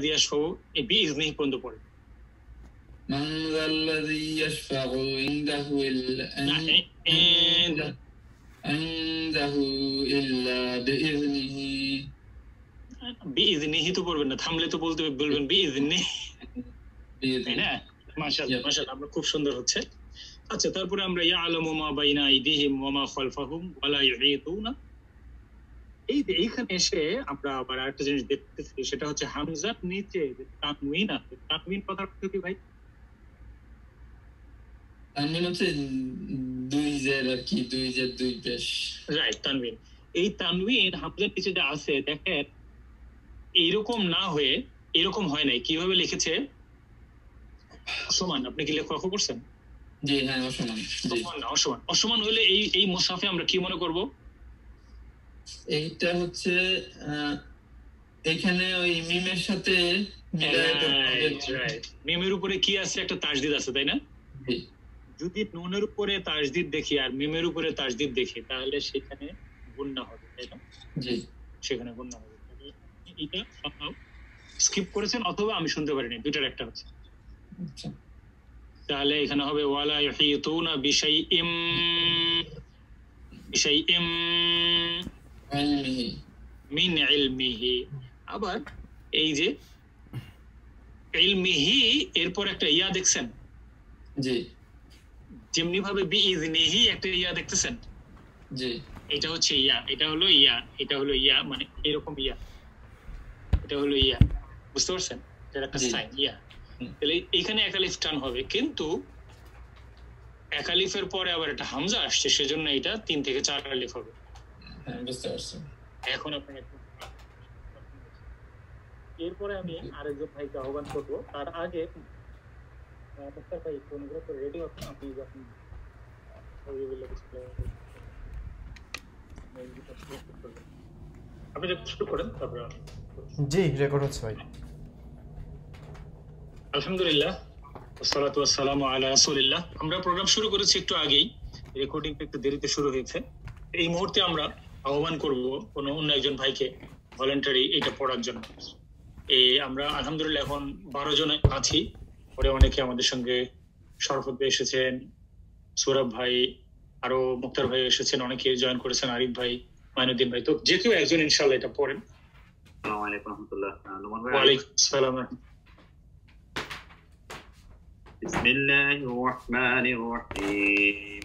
ইয়াশফাউ এই বিইজনিহি পর্যন্ত পড়ে। মান যাল্লাযী ইয়াশফাউ ইনদাহু ইল্লা বিইজনিহি। বিইজনিহি তো পড়বেন না, থামলে তো বলবেন বিইজনিহি, তাই না? মাশাআল্লাহ মাশাআল্লাহ, আমরা খুব সুন্দর হচ্ছে। আচ্ছা, তারপরে আমরা ইয়ালামু মা বাইনা আইদিহিম ওয়া মা খালফাহুম ওয়া লা ইউহিতুনা। এইখানে এসে আমরা আবার আরেকটা জিনিস দেখতেছি, সেটা হচ্ছে হামজার নিচে যে তানউইন আছে, তানউইন কথাটা কি ভাই? তানউইন হচ্ছে দুই জের আর কি, দুই জের দুই পেশ। রাইট, তানউইন। এই তানউইন হামজার নিচে যে আছে, দেখেন এইরকম না হয়ে এরকম হয় নাই। কিভাবে লিখেছে? অসমান। আপনি কি লেখা করছেন? জি হ্যাঁ, অসমান। অসমান অসমান হলে এই মুসাফে আমরা কি মনে করব? এইটা হচ্ছে এখানে ওই মিমের সাথে মিমের উপরে কি আছে? একটা তাসদিদ আছে, তাই না? যদি নুনের উপরে তাসদিদ দেখি আর মিমের উপরে তাসদিদ দেখি, তাহলে সেখানে গুণনা হবে, তাই না? জি, সেখানে গুণনা হবে। এটা স্কিপ করেছেন অথবা আমি শুনতে পারিনি, দুইটার একটা হচ্ছে। তাহলে এখানে হবে ওয়ালা ইউহিতুনা বিশাইইম মিন ইলমিহি। আবার এই যে ইলমিহি এরপর একটা ইয়া দেখছেন? জি। যেমনি ভাবে বিইজনিহি একটা ইয়া দেখতেছেন? জি। এটা হচ্ছে ইয়া, এটা হলো ইয়া, এটা হলো ইয়া, মানে এরকম ইয়া, এটা হলো ইয়া, বুঝতে পারছেন? এটা একটা সাইন ইয়া। তাহলে এইখানে একালিফ টান হবে, কিন্তু একালিফের পরে আবার একটা হামজা আসছে, সেজন্য এটা 3 থেকে 4 আলিফ হবে। বুঝতে পারছি। এখন আপনারা এরপরে আমি আরেকজন ভাইকে আহ্বান করবো। তার আগে ভাই অনুগ্রহ করে রেডি হচ্ছেন আপনি যখন আপনি যখন শুরু করেন তারপরে। জি, রেকর্ড হচ্ছে ভাই। আলহামদুলিল্লাহ ওয়াসসালাতু ওয়াসসালামু আলা রাসূলিল্লাহ। আমরা প্রোগ্রাম শুরু করেছি একটু আগেই, রেকর্ডিংটা একটু দেরিতে শুরু হয়েছে। এই মুহূর্তে আমরা আহ্বান করব কোন অন্য একজন ভাইকে ভলান্টারি এটা পড়ার জন্য। আমরা আলহামদুলিল্লাহ এখন 12 জন আছি, পরে অনেকে আমাদের সঙ্গে শরফত ভাই এসেছেন, সৌরভ ভাই, আরো মুক্তার ভাই এসেছেন, অনেকে জয়েন করেছেন, আরিফ ভাই, মাইনুদ্দিন ভাই। তো যে কেউ একজন ইনশাআল্লাহ এটা পড়েন। আসসালামু আলাইকুম রাহমাতুল্লাহ। ওয়া আলাইকুম আসসালাম। বিসমিল্লাহির রহমানির রহিম।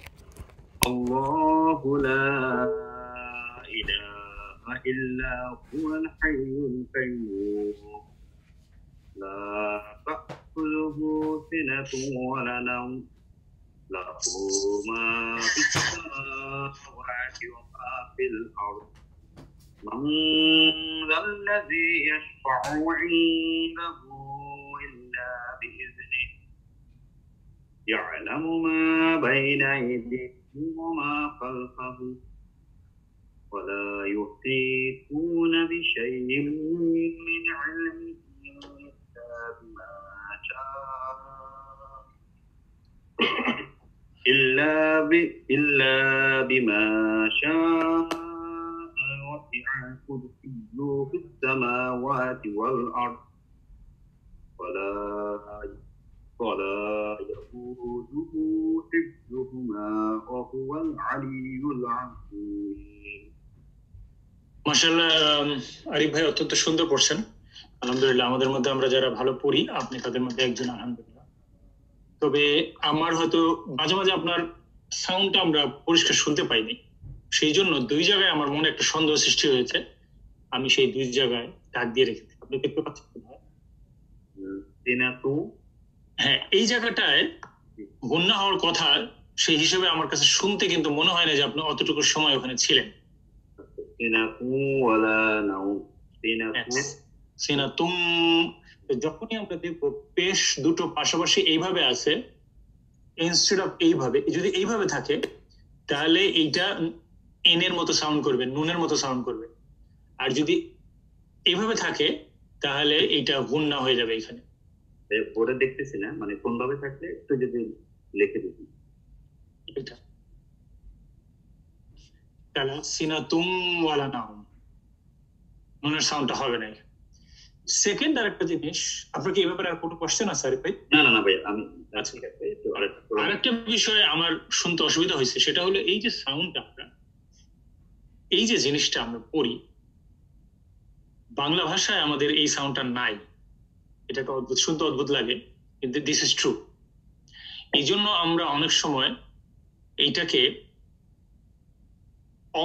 আল্লাহু লা ইলাহা ইল্লা হুয়াল হাইয়ুল কাইয়্যুম লা তাখুযুহু সিনাতুন ওয়া লা নাওম লাহু মা ফিস সামাওয়াতি ওয়া মা ফিল আরদ মান যাল্লাযী ইয়াশফা'ু 'ইনদাহু ইল্লা বিইذنিহি يعلم ما بين أيديهم وما خلفهم ولا يحيطون بشيء من علمه إلا بما شاء وسع كرسيه في السماوات والأرض ولا يؤوده حفظهما وهو العلي العظيم। মাশাআল্লাহ, আরিফ ভাই অত্যন্ত সুন্দর পড়ছেন। আলহামদুলিল্লাহ, আমাদের মধ্যে আমরা যারা ভালো পড়ি আপনি তাদের মধ্যে একজন, আলহামদুলিল্লাহ। তবে আমার হয়তো মাঝে মাঝে আপনার সাউন্ডটা আমরা পরিষ্কার শুনতে পাইনি, সেই জন্য 2 জায়গায় আমার মনে একটা সন্দেহ সৃষ্টি হয়েছে। আমি সেই 2 জায়গায় দাগ দিয়ে রেখেছি, আপনি দেখতে পাচ্ছেন? হ্যাঁ, এই জায়গাটায় বন্যা হওয়ার কথা, সেই হিসেবে আমার কাছে শুনতে কিন্তু মনে হয় না যে আপনি অতটুকু সময় ওখানে ছিলেন। যখনই আমরা দেখবো পেশ দুটো পাশাপাশি এইভাবে আছে, ইনস্টেড অফ এইভাবে, যদি এইভাবে থাকে তাহলে এইটা এন এর মতো সাউন্ড করবে, নুনের মতো সাউন্ড করবে। আর যদি এইভাবে থাকে তাহলে এইটা গুণনা হয়ে যাবে। এখানে বোর্ডে দেখতেছি না, মানে কোন ভাবে থাকলে একটু যদি লিখে দিবি। এটা তাহলে সিনাতুম ওয়ালা নাউম, নুনের সাউন্ডটা হবে না। সেকেন্ড আরেকটা জিনিস, আপনার কি এই ব্যাপারে আর কোনো কোশ্চেন আছে আরিফ ভাই? না ভাই, আমি আচ্ছা, ঠিক আছে। তো আরেকটা বিষয় আমার শুনতে অসুবিধা হয়েছে, সেটা হলো এই যে সাউন্ডটা আমরা, এই যে জিনিসটা আমরা পড়ি, বাংলা ভাষায় আমাদের এই সাউন্ডটা নাই। এটাকে অদ্ভুত, শুনতে অদ্ভুত লাগে, কিন্তু দিস ইজ ট্রু। এই জন্য আমরা অনেক সময় এইটাকে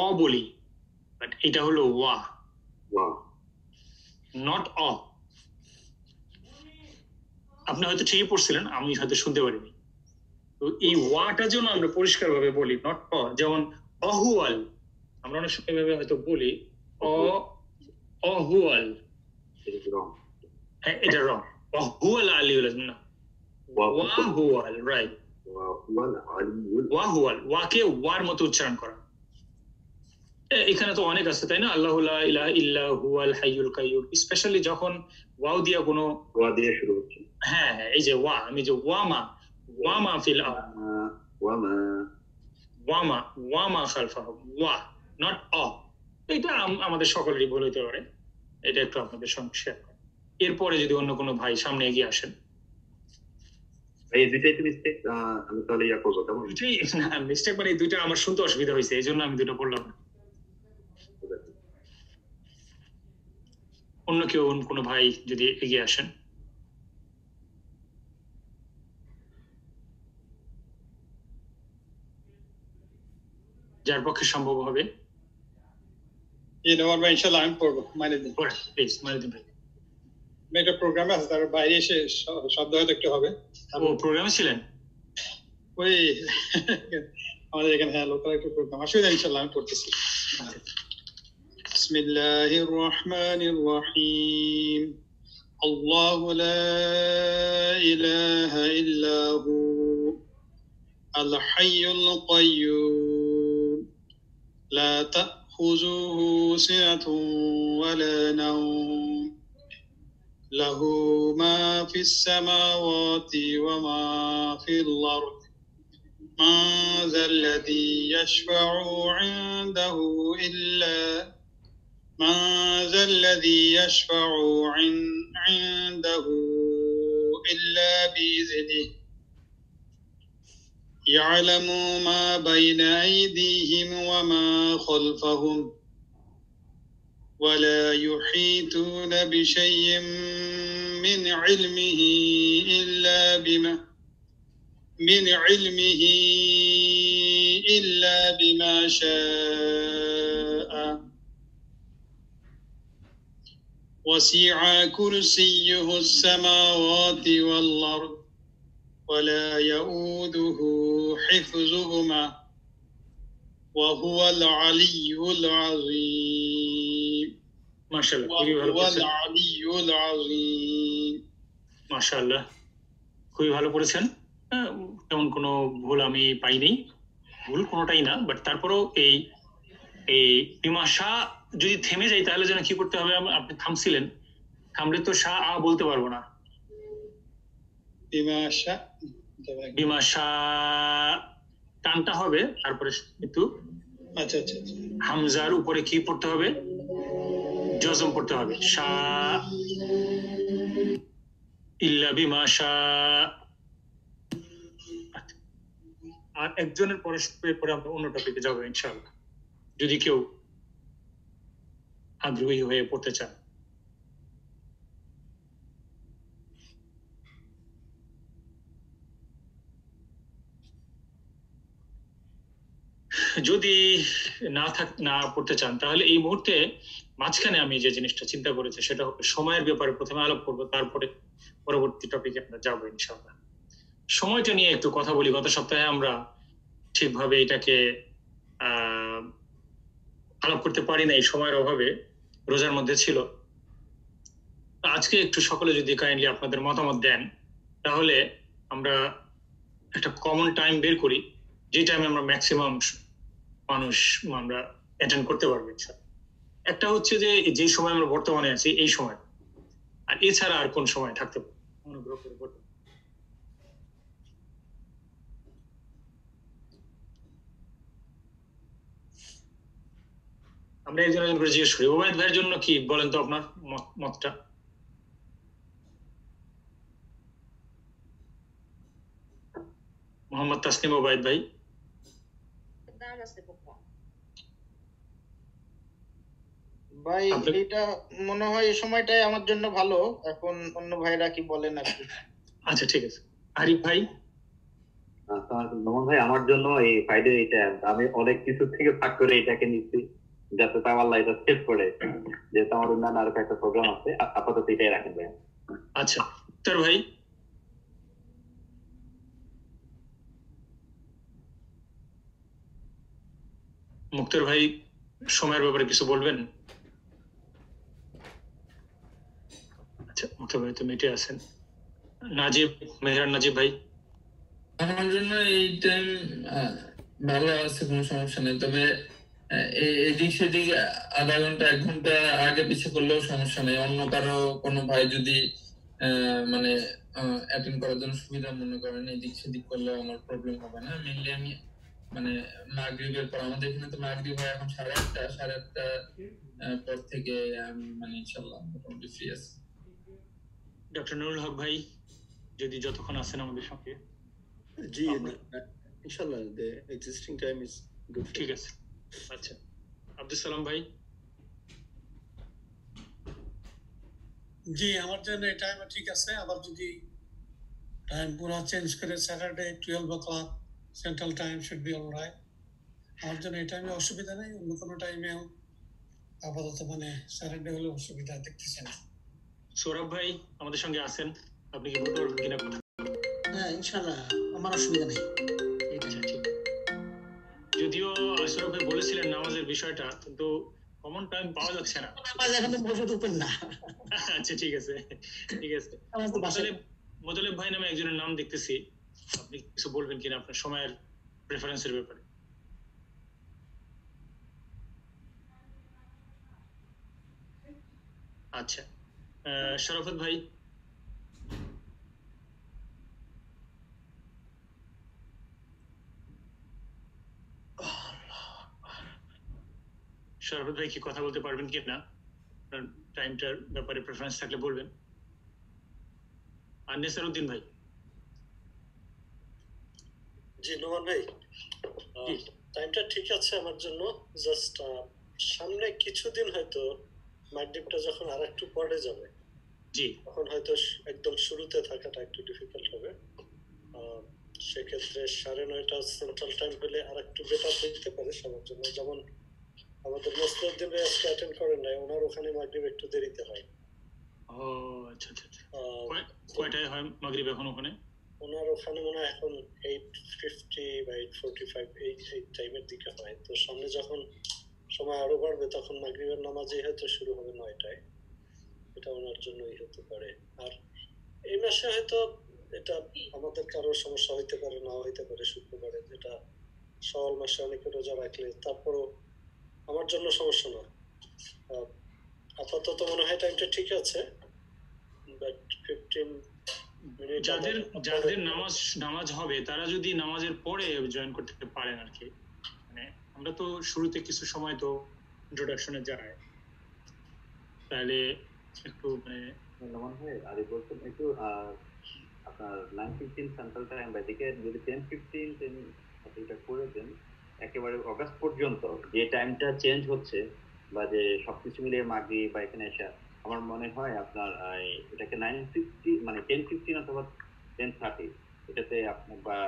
অ বলি, বাট এটা হলো ওয়া, নট অ। আপনি হয়তো ঠিকই পড়ছিলেন, আমি হয়তো শুনতে পারিনি। তো এই ওয়াটার জন্য আমরা পরিষ্কার ভাবে বলি নট অ। যেমন অহুয়াল, আমরা অনেক সময় ভাবে হয়তো বলি অ, অহুয়াল। হ্যাঁ, এটা রং। অহুয়াল আলিউল না, ওয়াহুয়াল, রাইট। ওয়াহুয়াল, ওয়াকে ওয়ার মতো উচ্চারণ করা। এখানে তো অনেক আছে, তাই না? আল্লাহু লা ইলাহা ইল্লা হুয়াল হাইয়ুল কাইয়্যুম, স্পেশালি যখন ওয়াও দিয়া কোনো ওয়া দিয়ে শুরু হচ্ছে। হ্যাঁ, এই যে ওয়া, আমি যে ওয়ামা, ওয়ামা ফিল আরদ, ওয়ামা, ওয়ামা খালফাহু, ওয়া, নট অ। এটা আমাদের সকলেরই ভুল হইতে পারে, এটা একটু আপনাদের সঙ্গে শেয়ার করি। এরপরে যদি অন্য কোনো ভাই সামনে এগিয়ে আসেন। এই দুইটাই তো মিস্টেক, আমি তাহলে ইয়া করবো কেমন? দুইটাই না মিস্টেক, মানে এই দুইটা আমার শুনতে অসুবিধা হয়েছে, এই জন্য আমি দুটো বললাম না। অন্য কেউ, কোনো ভাই যদি এগিয়ে আসেন। যার পক্ষে সম্ভব হবে। ইনশাআল্লাহ আমি পড়বো, মানে দিন প্লিজ, মানে দিন ভাই। আমি একটা প্রোগ্রামে আছে, তার বাইরে এসে শব্দ হয়তো একটু হবে। ও প্রোগ্রামে ছিলেন? ওই আমাদের এখানে হ্যাঁ লোকাল একটা প্রোগ্রাম, আসলে ইনশাআল্লাহ আমি পড়তেছি। বিসমিল্লাহির রহমানির রহিম। আল্লাহু লা ইলাহা ইল্লা হু আল হাইয়ুল কাইয়্যুম লা তাখুযুহু সিনাতুন ওয়া লা নাওম লাহু মা ফিস সামাওয়াতি ওয়া মা ফিল আরদ মা যাল্লাযী ইয়াশফা'ু 'ইনদাহু ইল্লা মা যাল্লাযী ইয়াশফা'ু 'ইনদাহু ইল্লা বিইذনিহি يعلم ما بين أيديهم وما خلفهم ولا يحيطون بشيء من علمه إلا بما شاء وسع كرسيه السماوات والأرض ولا يؤوده حفظهما وهو العلي العظيم মাশাআল্লাহ, وهو العلي العظيم মাশাআল্লাহ, খুবই ভালো পড়েছেন। তেমন কোনো ভুল আমি পাইনি, ভুল কোনোটাই না। বাট তারপরেও এই এই বিমাশা যদি থেমে যায় তাহলে যেন কি করতে হবে? আপনি থামছিলেন, থামলে তো শাহ আ বলতে পারবো না। বিমাশা টানটা হবে, তারপরে কিন্তু আচ্ছা আচ্ছা আচ্ছা হামজার উপরে কি পড়তে হবে? জজম পড়তে হবে, শা ইল্লা বিমাশা। আর একজনের পরে আমরা অন্য টপিকে যাবো ইনশাআল্লাহ, যদি কেউ আগ্রহী হয়ে পড়তে চান। যদি না পড়তে চান, তাহলে এই মুহূর্তে মাঝখানে আমি যে জিনিসটা চিন্তা করেছি সেটা হলো সময়ের ব্যাপারে প্রথমে আলাপ করবো, তারপরে পরবর্তী টপিকে আমরা যাবো ইনশাআল্লাহ। সময়টা নিয়ে একটু কথা বলি। গত সপ্তাহে আমরা ঠিকভাবে এটাকে আলাপ করতে পারি না, এই সময়ের অভাবে, রোজার মধ্যে ছিল। আজকে একটু সকলে যদি কাইন্ডলি আপনাদের মতামত দেন, তাহলে আমরা একটা কমন টাইম বের করি, যে টাইমে আমরা ম্যাক্সিমাম মানুষ আমরা অ্যাটেন্ড করতে পারবো। একটা হচ্ছে যে সময় আমরা বর্তমানে আছি এই সময়, আর এছাড়া আর কোন সময় থাকতে পারে অনুগ্রহ করে বলুন। আমরা একজন একজন করে জিজ্ঞেস করি। ওবায়দ ভাইয়ের জন্য কি বলেন তো আপনার মতটা? মোহাম্মদ তাসনিম ওবায়দ ভাই। ভাই এটা মনে হয় এই সময়টাই আমার জন্য ভালো, এখন অন্য ভাইরা কি বলেন আর কি। আচ্ছা ঠিক আছে। আরিফ ভাই। নোমান ভাই, আমার জন্য এই ফ্রাইডে এটা আমি অনেক কিছু থেকে ভাগ করে এটাকে নিচ্ছি, যাতে তাও আল্লাহ এটা সেভ করে, যেহেতু আমার অন্যান্য আরো একটা প্রোগ্রাম আছে, আপাতত এটাই রাখেন ভাই। আচ্ছা তোর ভাই। মুক্তার ভাই সময়ের ব্যাপারে কিছু বলবেন? আচ্ছা মুক্তার ভাই তো মিটে আছেন। নাজিব, মেহরান নাজিব ভাই। আমার জন্য এই টাইম ভালো আছে, কোনো সমস্যা নেই, তবে এদিক সেদিক আধা ঘন্টা 1 ঘন্টা আগে পিছিয়ে করলেও সমস্যা নেই। অন্য কারো কোনো ভাই যদি মানে অ্যাটেন্ড করার জন্য সুবিধা মনে করেন, এদিক সেদিক করলেও আমার প্রবলেম হবে না। মেইনলি আমি মানে মাগরিবের পর, আমাদের এখানে তো মাগরিব হয় এখন 8:30 পর থেকে আমি মানে ইনশাআল্লাহ মোটামুটি ফ্রি আছি। ডক্টর নুরুল হক ভাই যদি যতক্ষণ আছেন আমাদের সঙ্গে। জি ইনশাআল্লাহ, the existing time is good. ঠিক আছে। আচ্ছা আব্দুল সালাম ভাই। জি আমার জন্য এই টাইম ঠিক আছে। আবার যদি টাইম পুরো চেঞ্জ করে Saturday 12 o'clock central time should be alright. আমার জন্য এই টাইমে অসুবিধা নেই, অন্য কোনো টাইমেও আপাতত মানে স্যাটারডে হলে অসুবিধা দেখতেছি না। সৌরভ ভাই আমাদের সঙ্গে আছেন, আপনি কি বলতে পারবেন কিনা? হ্যাঁ ইনশাআল্লাহ আমার অসুবিধা নেই। যদিও সৌরভ ভাই বলেছিলেন নামাজের বিষয়টা, কিন্তু কমন টাইম পাওয়া যাচ্ছে না। নামাজ এখন মসজিদ ওপেন না। আচ্ছা ঠিক আছে ঠিক আছে। মোতালেব ভাই নামে একজনের নাম দেখতেছি, আপনি কিছু বলবেন কিনা আপনার সময়ের প্রেফারেন্সের ব্যাপারে? আচ্ছা শরাফত ভাই। শরাফত ভাই কি কথা বলতে পারবেন কি না? টাইমটার ব্যাপারে প্রেফারেন্স থাকলে বলবেন। আর নেসারউদ্দিন ভাই। জি নোমান ভাই, টাইমটা ঠিক আছে আমার জন্য। জাস্ট সামনে কিছুদিন হয়তো মাগরিবটা যখন আর একটু পরে যাবে, জি তখন হয়তো একদম শুরুতে থাকাটা একটু ডিফিকাল্ট হবে। সেক্ষেত্রে 9:30 সেন্ট্রাল টাইম হলে আর একটু বেটার হতে পারে সবার জন্য। যেমন আমাদের মোস্তাফিজ ভাই আজকে অ্যাটেন্ড করেন নাই, ওনার ওখানে মাগরিব একটু দেরিতে হয়। ও আচ্ছা আচ্ছা। কয়টায় হয় মাগরিব এখন ওখানে? ওনার ওখানে মনে হয় এখন 8:50 বা 8:45 এই টাইমের দিকে হয়। তো সামনে যখন সময় আরো বাড়বে তখন মাগরিবের নামাজই হয়তো শুরু হবে 9টায়। এটা ওনার জন্যই হতে পারে। আর এই মাসে হয়তো এটা আমাদের কারো সমস্যা হইতে পারে, না হইতে পারে শুক্রবারে, যেটা শাওয়াল মাসে অনেকে রোজা রাখলে তারপরও আমার জন্য সমস্যা না। আপাতত মনে হয় টাইমটা ঠিক আছে, বাট 15 মিনিট যাদের নামাজ হবে তারা যদি নামাজের পরে জয়েন করতে পারেন আর কি। মানে আমরা তো শুরুতে কিছু সময় তো ইন্ট্রোডাকশনে যাই, তাহলে একটু মানে নোমান ভাই আরে বলছেন একটু আপনার 9:15 সেন্ট্রাল টাইম বা দিকে যদি 10:15 এটা করে দেন একেবারে অগাস্ট পর্যন্ত, যে টাইমটা চেঞ্জ হচ্ছে বা যে সবকিছু মিলিয়ে মাগরিব বা এখানে এসে, আমার মনে হয় আপনার এটাকে 9:50 মানে 10:15 অথবা 10:30 এটাতে আপনি বা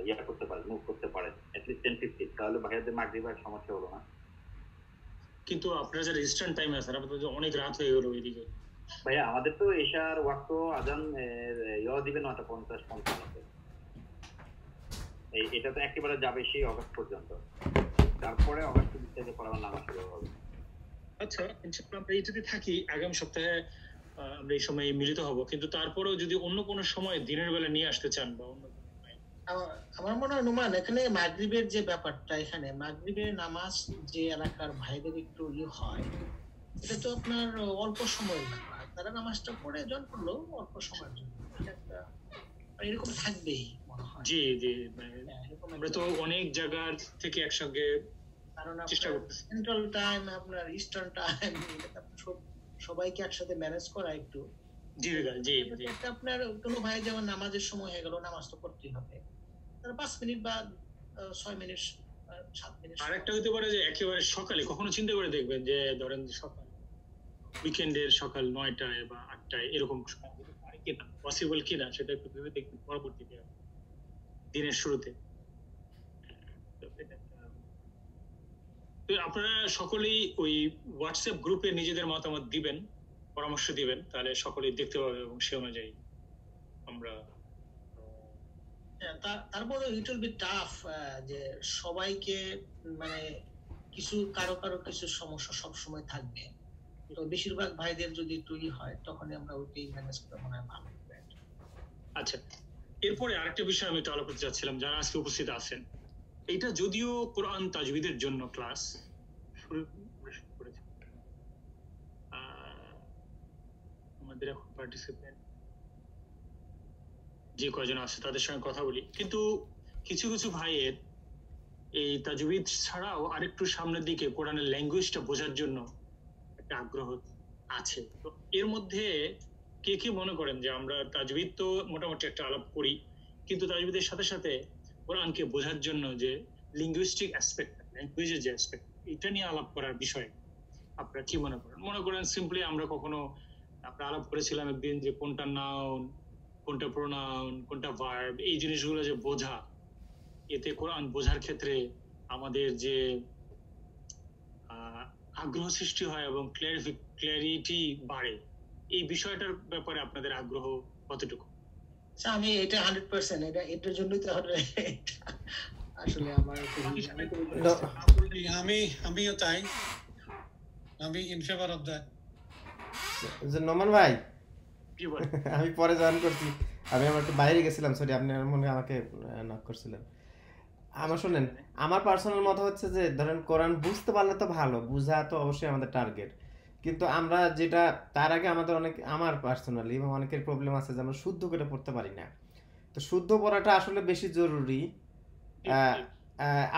ইয়া করতে পারেন, মুভ করতে পারেন অ্যাটলিস্ট 10:50, তাহলে বাইরের মাগরিবের সমস্যা হলো না। কিন্তু আপনার যে ইস্টার্ন টাইম আছে আপনাদের অনেক রাত হয়ে গেল ওইদিকে। ভাইয়া আমাদের তো এশার ওয়াক্ত আজান দিবে 9:50-55। এটা তো একেবারে যাবে সেই অগাস্ট পর্যন্ত, তারপরে অগাস্ট থেকে পড়াবার নামাজ শুরু হবে। আচ্ছা ইনশাআল্লাহ আমরা এই যদি থাকি আগামী সপ্তাহে আমরা এই সময় মিলিত হব, কিন্তু তারপরেও যদি অন্য কোনো সময় দিনের বেলা নিয়ে আসতে চান বা অন্য আমার মনে হয় নোমান এখানে মাগরিবের যে ব্যাপারটা, এখানে মাগরিবের নামাজ যে এলাকার ভাইদের একটু হয়, এটা তো আপনার অল্প সময় না, তারা নামাজটা পড়ে জয়েন করলো অল্প সময়ের জন্য, এরকম থাকবেই মনে হয়। জি জি আমরা তো অনেক জায়গা থেকে একসঙ্গে, কারণ সেন্ট্রাল টাইম আপনার ইস্টার্ন টাইম সবাইকে একসাথে ম্যানেজ করা একটু জি জি আপনার কোনো ভাই যেমন নামাজের সময় হয়ে গেল, নামাজ তো পড়তেই হবে, তারা 5 মিনিট বা 6 মিনিট 7 মিনিট। আর একটা হতে পারে যে একেবারে সকালে কখনো চিন্তা করে দেখবেন যে ধরেন সকাল উইকেন্ডের সকাল 9টায় বা 8টায় এরকম সময় হতে পারে কিনা, পসিবল কিনা সেটা একটু ভেবে দেখবেন পরবর্তীতে দিনের শুরুতে। তো আপনারা সকলেই ওই হোয়াটসঅ্যাপ গ্রুপে নিজেদের মতামত দিবেন, পরামর্শ দিবেন, তাহলে সকলেই দেখতে পাবে এবং সে অনুযায়ী আমরা তারপরে ইট উইল বি টাফ যে সবাইকে মানে কারো কিছু সমস্যা সব সময় থাকবে, তো বেশিরভাগ ভাইদের যদি তুই হয় তখনই আমরা ওইটাই ম্যানেজ করে মনে হয় ভালো হবে। আচ্ছা, এরপরে আরেকটা বিষয় আমি একটু আলাপ করতে চাচ্ছিলাম, যারা আজকে উপস্থিত আছেন, এটা যদিও কোরআন তাজবিদের জন্য ক্লাস শুরু করেছে, আমাদের এখন পার্টিসিপেন্ট যে কয়জন আছে তাদের সঙ্গে কথা বলি, কিন্তু কিছু কিছু ভাইয়ের এই তাজবিদ ছাড়াও আরেকটু সামনের দিকে কোরআনের ল্যাঙ্গুয়েজটা বোঝার জন্য একটা আগ্রহ আছে। তো এর মধ্যে কে কে মনে করেন যে আমরা তাজবিদ তো মোটামুটি একটা আলাপ করি, কিন্তু তাজবিদের সাথে সাথে কোরআনকে বোঝার জন্য যে লিঙ্গুইস্টিক অ্যাসপেক্ট, ল্যাঙ্গুয়েজের যে অ্যাসপেক্ট, এটা নিয়ে আলাপ করার বিষয় আপনারা কি মনে করেন? মনে করেন সিম্পলি আমরা কখনো আমরা আলাপ করেছিলাম একদিন যে কোনটা নাউন, কোনটা প্রোনাউন, কোনটা ভার্ব, এই জিনিসগুলো যে বোঝা, এতে কোরআন বোঝার ক্ষেত্রে আমাদের যে আগ্রহ সৃষ্টি হয় এবং ক্ল্যারিটি বাড়ে, এই বিষয়টার ব্যাপারে আপনাদের আগ্রহ কতটুকু? আমি এটা 100% এটার জন্যই তো আসলে আমার আমিও তাই, আমি in favour of that. Noman ভাই, আমি পরে জয়েন করছি, আমি আমার একটু বাইরে গেছিলাম, সরি, আপনি মনে আমাকে নক করছিলেন। আমার শুনেন, আমার পার্সোনাল মত হচ্ছে যে ধরেন কোরআন বুঝতে পারলে তো ভালো, বুঝা তো অবশ্যই আমাদের টার্গেট, কিন্তু আমরা যেটা তার আগে আমাদের আমার পার্সোনালি এবং অনেকের প্রবলেম আছে যে আমরা শুদ্ধ করে পড়তে পারি না। তো শুদ্ধ পড়াটা আসলে বেশি জরুরি।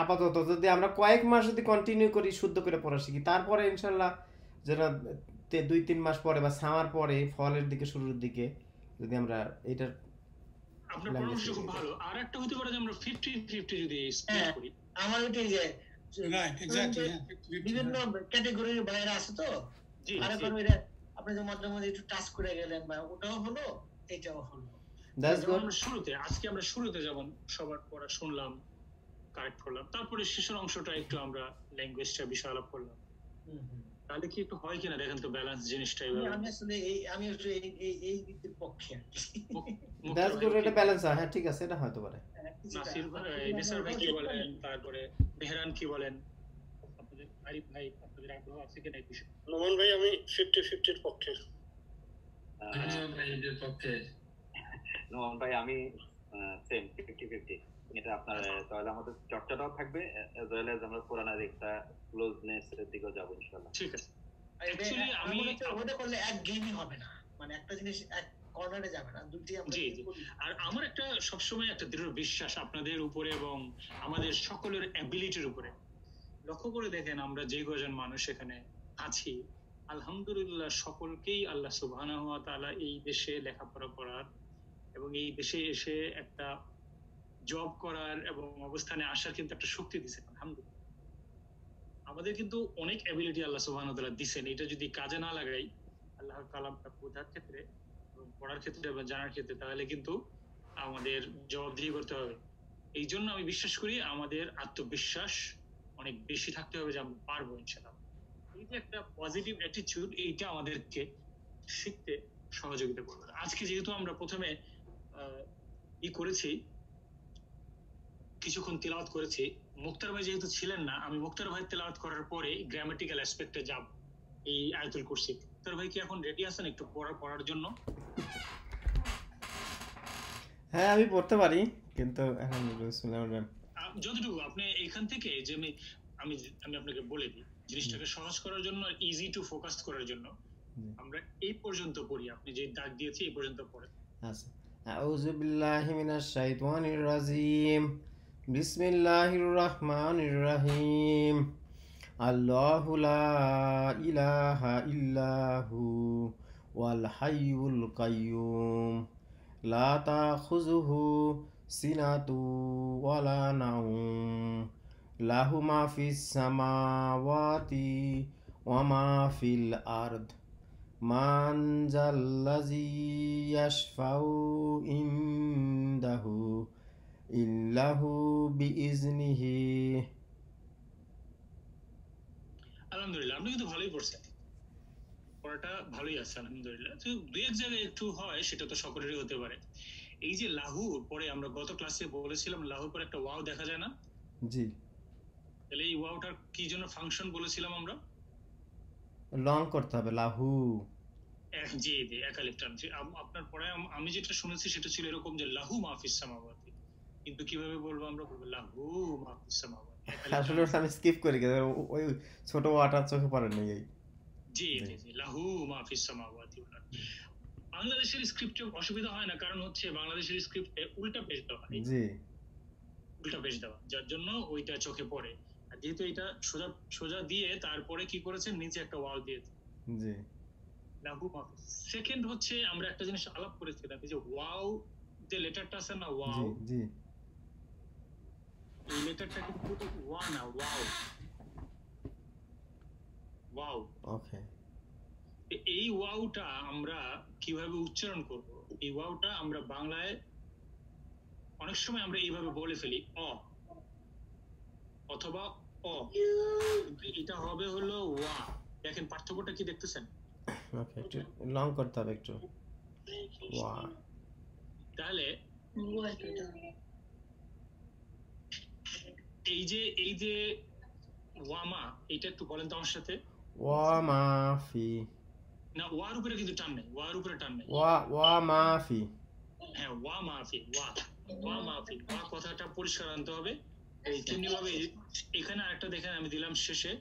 আপাতত যদি আমরা কয়েক মাস যদি কন্টিনিউ করি শুদ্ধ করে পড়া শিখি, তারপরে ইনশাল্লাহ যেটা 2-3 মাস পরে বা সামার পরে ফলের দিকে শুরুর দিকে যদি আমরা এটার আপনার পরামর্শ খুব ভালো। আর একটা হতে পারে যে আমরা 50-50 যদি স্প্লিট করি। আমার ওইটাই যে বিভিন্ন ক্যাটাগরির বাইরে আছে তো, আর এখন এটা আপনি যে মাঝে মাঝে একটু টাচ করে গেলেন বা ওটাও হলো এটাও হলো। আজকে আমরা শুরুতে যেমন সবার পড়া শুনলাম, কারেক্ট করলাম, তারপরে শেষের অংশটা একটু আমরা ল্যাঙ্গুয়েজটা বিষয় আলাপ করলাম, তাহলে কি একটু হয় কিনা দেখেন তো, ব্যালেন্স জিনিসটা আমি আসলে আমি একটু এই দিকের পক্ষে দ্যাটস গুড, এটা ব্যালেন্স হয়। হ্যাঁ, ঠিক আছে, এটা হয়তো পারে। নাসির ভাই, নিসার ভাই কি বলেন, তারপরে মেহরান কি বলেন, আপনাদের আরিফ ভাই আপনাদের আগ্রহ আছে কিনা এই বিষয়ে? নোমান ভাই, আমি 50-50 এর পক্ষে। নোমান ভাই, আমি সেম 50-50। এটা আপনার তাহলে আমাদের চর্চাটাও থাকবে, as well as আমরা কোরআনের একটা ক্লোজনেস এর দিকেও যাব ইনশাআল্লাহ। ঠিক আছে। অ্যাকচুয়ালি আমি ওটা করলে এক গেমই হবে না, মানে একটা জিনিস এক কর্নারে যাবে না, দুটি আমরা আর আমার একটা সবসময় একটা দৃঢ় বিশ্বাস আপনাদের উপরে এবং আমাদের সকলের অ্যাবিলিটির উপরে। লক্ষ্য করে দেখেন, আমরা যে কজন মানুষ এখানে আছি, আলহামদুলিল্লাহ সকলকেই আল্লাহ সুবহানাহু ওয়া তাআলা এই দেশে লেখাপড়া করার এবং এই দেশে এসে একটা জব করার এবং অবস্থানে আসার কিন্তু একটা শক্তি দিয়েছেন। আলহামদুলিল্লাহ আমাদের কিন্তু অনেক অ্যাবিলিটি আল্লাহ সুবহানাহু ওয়া তাআলা দিয়েছেন, এটা যদি কাজে না লাগাই আল্লাহর কালামটা বোঝার ক্ষেত্রে এবং পড়ার ক্ষেত্রে এবং জানার ক্ষেত্রে, তাহলে কিন্তু আমাদের জবাবদিহি করতে হবে। এই জন্য আমি বিশ্বাস করি আমাদের আত্মবিশ্বাস অনেক বেশি থাকতে হবে যে আমরা পারবো ইনশাআল্লাহ। এই যে একটা পজিটিভ অ্যাটিটিউড, এইটা আমাদেরকে শিখতে সহযোগিতা করবে। আজকে যেহেতু আমরা প্রথমে করেছি, কিছুক্ষণ তেলাওয়াত করেছি, মুক্তার ভাই যেহেতু ছিলেন না, আমি মুক্তার ভাই তেলাওয়াত করার পরে গ্রামাটিক্যাল অ্যাসপেক্টে যাব এই আয়াতুল কুরসি। মুক্তার ভাই কি এখন রেডি আছেন একটু পড়ার জন্য? হ্যাঁ, আমি পড়তে পারি, কিন্তু এখন যতটুকু আপনি এখান থেকে যে আমি আপনাকে বলে দিই, জিনিসটাকে সহজ করার জন্য, ইজি টু ফোকাস করার জন্য আমরা এই পর্যন্ত পড়ি, আপনি যে দাগ দিয়েছি এই পর্যন্ত পড়েন। আচ্ছা, আউযু বিল্লাহি মিনাশ শাইতানির রাজিম, বিসমিল্লাহির রহমানির রহিম, আল্লাহু লা ইলাহা ইল্লাহু ওয়াল হাইয়ুল কাইয়্যুম লা তাখুযুহু সিনাতু ওয়ালা নাউম লাহু মা ফিস সামাওয়াতি ওয়া মা ফিল আরদ মান জাল্লাযী ইয়াশফাউ ইনদাহু ইল্লাহু বিইজনিহি। আলহামদুলিল্লাহ, আপনি কিন্তু ভালোই পড়ছেন, পড়াটা ভালোই আছে আলহামদুলিল্লাহ। তো দুই এক জায়গায় একটু হয়, সেটা তো সকলেরই হতে পারে। এই যে লাহু পরে আমরা গত ক্লাসে বলেছিলাম লাহুর পরে একটা ওয়াও দেখা যায় না? জি, তাহলে এই ওয়াওটার কি জন্য ফাংশন বলেছিলাম আমরা? লং করতে হবে লাহু। জি জি, একালিফ টার্ম। আপনার পরে আমি যেটা শুনেছি সেটা ছিল এরকম যে লাহু মাহফিস সামাওয়াতি, কিন্তু কিভাবে বলবো আমরা? বলবো লাহু মাহফিস সামাওয়াতি। আসলে ওটা আমি স্কিপ করি, ওই ছোট ওয়াটা চোখে পড়ে নি। এই জি জি জি, লাহু মাহফিস সামাওয়াতি। বাংলাদেশের স্ক্রিপ্টে অসুবিধা হয় না, কারণ হচ্ছে বাংলাদেশের স্ক্রিপ্টে উল্টা পেজ দেওয়া হয়। জি, উল্টা পেজ দেওয়া, যার জন্য ওইটা চোখে পড়ে। আর যেহেতু এটা সোজা সোজা দিয়ে তারপরে কি করেছে, নিচে একটা ওয়াল দিয়েছে। জি, লাহু মাহফিজ। সেকেন্ড হচ্ছে আমরা একটা জিনিস আলাপ করেছিলাম, যে ওয়াও যে লেটারটা আছে না, ওয়াও, জি, এই লেটারটা কিন্তু ওয়া না, ওয়াও। ওয়াও, ওকে। এই ওয়াওটা আমরা কিভাবে উচ্চারণ করব? এই ওয়াওটা আমরা বাংলায় অনেক সময় আমরা এইভাবে বলে ফেলি, অ অথবা অ, এটা হবে হলো ওয়া। দেখেন পার্থক্যটা কি দেখতেছেন? ওকে, একটু লং করতে হবে একটু। ওয়া, তাহলে এই যে ওয়ামা, এটা একটু বলেন তো আমার সাথে। ওয়া মাফি, না, ওয়ার উপরে কিন্তু টান নেই, ওয়ার উপরে টান নেই। ওয়া মাফি। হ্যাঁ, ওয়া মাফি, ওয়া মাফি, ওয়া কথাটা পরিষ্কার আনতে হবে। এই তেমনি ভাবে এখানে আরেকটা দেখেন আমি দিলাম শেষে,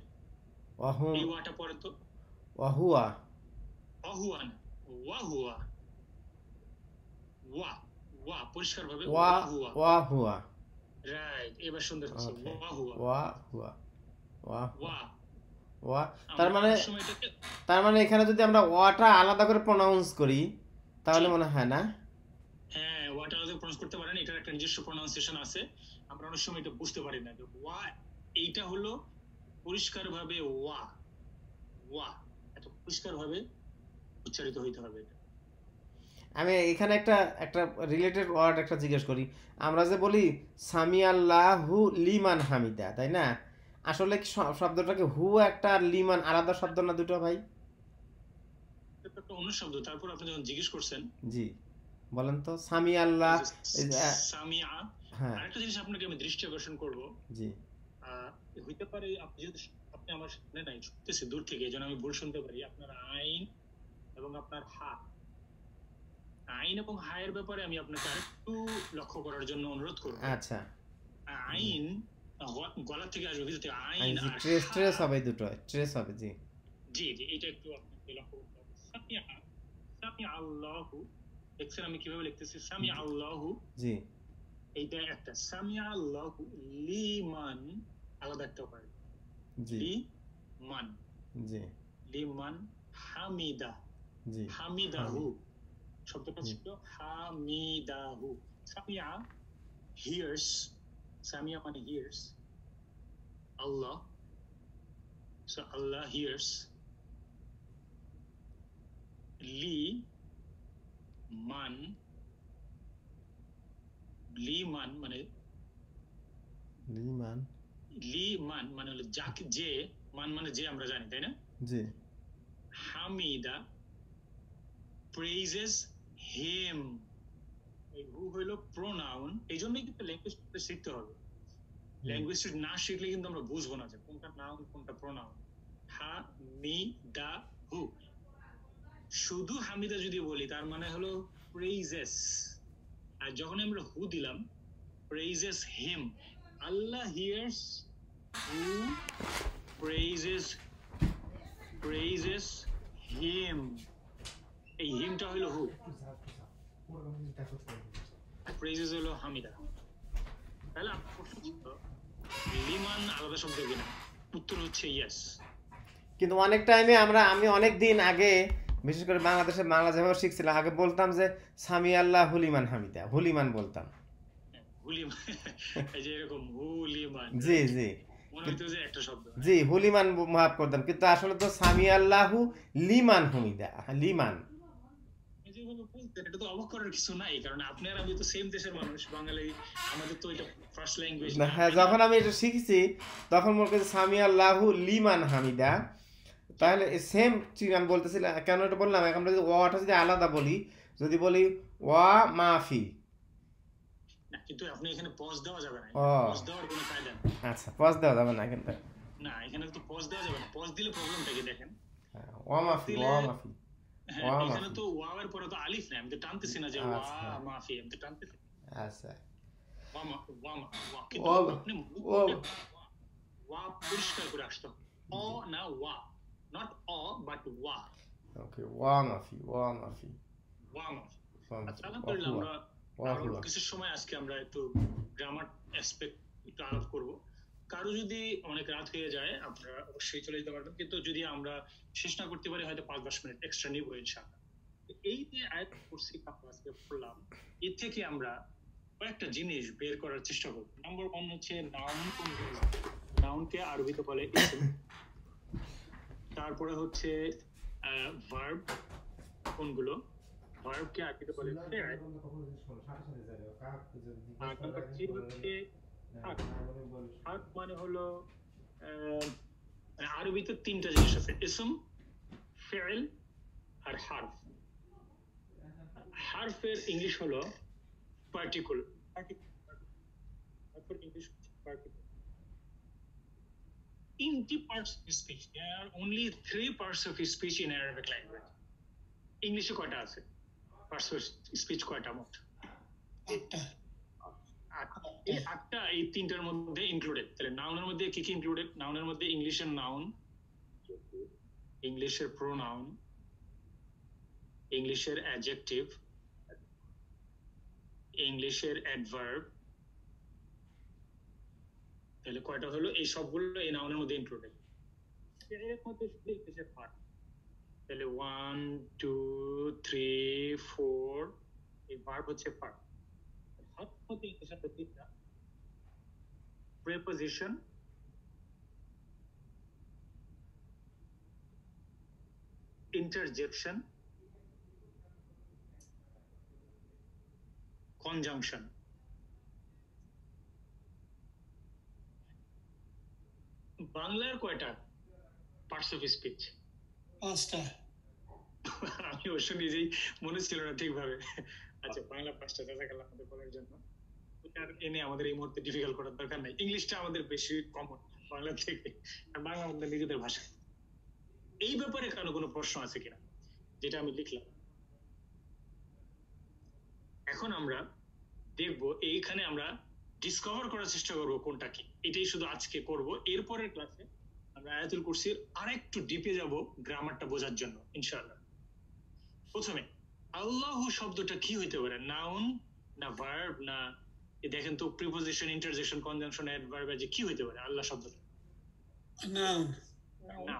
এই ওয়াটা পরে তো ওয়াহুয়া, অহুয়া না, ওয়াহুয়া। ওয়া ওয়া পরিষ্কার ভাবে ওয়াহুয়া। রাইট, এবার সুন্দর হচ্ছে, ওয়াহুয়া। ওয়া, তার মানে এখানে যদি আমরা ওয়াটা আলাদা করে প্রনাউন্স করি তাহলে মনে হয় না? হ্যাঁ, ওয়াটা আলাদা প্রনাউন্স করতে পারেন, এটার একটা নিজস্ব প্রনাউন্সিয়েশন আছে। আমরা অনেক সময় এটা বুঝতে পারি না যে ওয়া, এইটা হলো পরিষ্কার ভাবে ওয়া, ওয়া এটা পরিষ্কার ভাবে উচ্চারিত হইতে হবে। আমি এখানে একটা রিলেটেড ওয়ার্ড একটা জিজ্ঞেস করি। আমরা যে বলি সামিআল্লাহু লিমান হামিদা, তাই না? আসলে কি শব্দটাকে হু একটা আর লিমান আলাদা শব্দ না দুটো ভাই? এটা একটা অন্য শব্দ। তারপর আপনি যখন জিজ্ঞেস করছেন, জি বলেন তো, সামিআল্লাহ, সামিআ। হ্যাঁ, আরেকটা জিনিস আপনাকে আমি দৃষ্টি আকর্ষণ করব। জি, হইতে পারে আপনি আমার সামনে নাই, শুনতেছি দূর থেকে, এজন্য আমি ভুল শুনতে পারি। আপনার আইন এবং আপনার হা, আইন এবং হায়ের ব্যাপারে আমি আপনাকে আরেকটু লক্ষ্য করার জন্য অনুরোধ করব। আচ্ছা, আইন গলা থেকে আসবে, ভিতর থেকে আইন আর ট্রেস হবে, দুটো ট্রেস হবে। জি জি জি, এটা একটু আপনাকে লক্ষ্য করতে হবে। সামি আল্লাহু, দেখছেন আমি কিভাবে লিখতেছি? সামি আল্লাহু, জি, এইটা একটা। সামি আল্লাহু লিমান, আলাদা একটা হয়, জি, লিমান, জি, লিমান হামিদা, জি, হামিদাহু, শব্দটা ছিল হামিদাহু। সামিয়া হিয়ার্স, সামিয়া মানে হিয়ার্স, আল্লাহ, সো আল্লাহ হিয়ার্স। লিমান, লিমান মানে লিমান মানে হলো যাকে, যে, মান মানে যে, আমরা জানি, তাই না? জি। হামিদা praises him, এই হু হইলো প্রোনাউন। এই জন্যই কিন্তু ল্যাঙ্গুয়েজ শিখতে হবে। ল্যাঙ্গুয়েজ না শিখলে কিন্তু আমরা বুঝবো না যে কোনটা নাউন কোনটা প্রোনাউন। হামিদাহু, শুধু হামিদা যদি বলি তার মানে হলো praises, আর যখন আমরা হু দিলাম praises him, Allah hears who praises him, এই হিমটা হলো হু, praises হলো হামিদা। তাহলে প্রশ্ন ছিল লিমান আলাদা শব্দ কিনা? উত্তর হচ্ছে ইয়েস। কিন্তু অনেক টাইমে আমি অনেক দিন আগে, বিশেষ করে বাংলাদেশে বাংলা যেভাবে শিখছিলাম, আগে বলতাম যে সামি আল্লাহ হুলিমান হামিদা, হুলিমান বলতাম। হুলিমান, এই যে এরকম হুলিমান, জি জি মনে হইতো যে একটা শব্দ। জি হুলিমান মাফ করতাম, কিন্তু আসলে তো সামি আল্লাহু লিমান হুমিদা, লিমান। এটা তো অবাক করার কিছু নাই, কারণ আপনি আর আমি তো সেম দেশের মানুষ, বাঙালি, আমাদের তো এটা ফার্স্ট ল্যাঙ্গুয়েজ না। হ্যাঁ, যখন আমি এটা শিখেছি তখন মনে করছি সামি আল্লাহু লিমান হামিদা, তাহলে সেম আমি বলতেছিলাম কেন এটা বললাম। এখন যদি ওয়াটা যদি আলাদা বলি, যদি বলি ওয়া মাফি, না কিন্তু আপনি এখানে পজ দেওয়া যাবে না, ও পজ দেওয়ার কোনো কায়দা নেই। আচ্ছা, পজ দেওয়া যাবে না কিন্তু। না এখানে তো পজ দেওয়া যাবে না, পজ দিলে প্রবলেমটা কি দেখেন, ওয়া মাফি, ওয়া মাফি, হ্যাঁ ওয়া এখানে মাফি। তো ওয়াওয়ের পরে তো আলিফ নাই, আমি তো টানতেছি না যে ওয়া আচ্ছা মাফি, আমি তো টানতেছি আচ্ছা ওয়া মা ওয়া মা ওয়া, কিন্তু ও আপনি ও ওয়া পরিষ্কার করে আসতো, অ না ওয়া, নট অ বাট ওয়া। ওকে, ওয়া মাফি, ওয়া মাফি, ওয়া মাফি। ওয়া আচ্ছা মাফি, আলহামদুলিল্লাহ, ওয়া আমরা হুয়া। কিছুর সময় আজকে আমরা একটু গ্রামার অ্যাসপেক্ট একটু আলাপ করব। কারো যদি অনেক রাত হয়ে যায় আপনারা অবশ্যই চলে যেতে পারবেন, কিন্তু যদি আমরা শেষ না করতে পারি হয়তো 5-10 মিনিট এক্সট্রা নিব ইনশাআল্লাহ। এই যে আয়াত কুরসি আমরা আজকে পড়লাম, এর থেকে আমরা কয়েকটা জিনিস বের করার চেষ্টা করব। নাম্বার 1 হচ্ছে নাউন কোনগুলো, নাউনকে আরবিতে বলে ইসম। তারপরে হচ্ছে ভার্ব কোনগুলো, ভার্বকে আরবিতে বলে ফেল। আর নাম্বার 3 হচ্ছে হার্ফ। হার্ফ মানে হলো আরবিতে 3টা জিনিস আছে, ইসম, ফেল আর হার্ফ। হার্ফের ইংলিশ হলো পার্টিকুল, হার্ফের ইংলিশ পার্টিকুল। 3টি parts of speech, there are only 3 parts of speech in Arabic language. ইংলিশে কয়টা আছে পার্টস অফ স্পিচ, কয়টা মোট? 8টা। এই 8টা, এই 3টার মধ্যে ইনক্লুডেড। তাহলে নাউনের মধ্যে কি কি ইনক্লুডেড? নাউনের মধ্যে ইংলিশের নাউন, ইংলিশের প্রোনাউন, ইংলিশের অ্যাডজেক্টিভ, ইংলিশের অ্যাডভার্ব। তাহলে কয়টা হলো? এই সবগুলো এই নাউনের মধ্যে ইনক্লুডেড। এর মধ্যে শুধু ইংলিশের পার্ট, তাহলে 1 2 3 4 এই ভার্ব হচ্ছে পার্ট। হার্ফ মধ্যে ইংলিশের তিনটা, প্রিপোজিশন, ইন্টারজেকশন, কনজাংশন। বাংলার কয়টা পার্টস অফ স্পিচ? 5টা। আমি অবশ্য নিজেই মনে ছিল না ঠিকভাবে। আচ্ছা বাংলা 5টা, জাযাকাল্লাহ আমাদের বলার জন্য। এটা এনে আমাদের এই মুহূর্তে ডিফিকাল্ট করার দরকার নাই, ইংলিশটা আমাদের বেশি কমন বাংলা থেকে, আর বাংলা আমাদের নিজেদের ভাষা। এই ব্যাপারে কারো কোনো প্রশ্ন আছে কিনা, যেটা আমি লিখলাম? এখন আমরা দেখবো, এইখানে আমরা ডিসকভার করার চেষ্টা করব কোনটা কি, এটাই শুধু আজকে করব। এরপরের ক্লাসে আমরা আয়াতুল কুরসির আরেকটু ডিপে যাব গ্রামারটা বোঝার জন্য ইনশাআল্লাহ। প্রথমে আল্লাহ শব্দটা কি হইতে পারে? নাউন না ভার্ব না, দেখেন তো প্রিপোজিশন, ইন্টারজেকশন, কনজাংশন, অ্যাডভার্ব, যে কি হইতে পারে আল্লাহ শব্দটা? নাউন। না,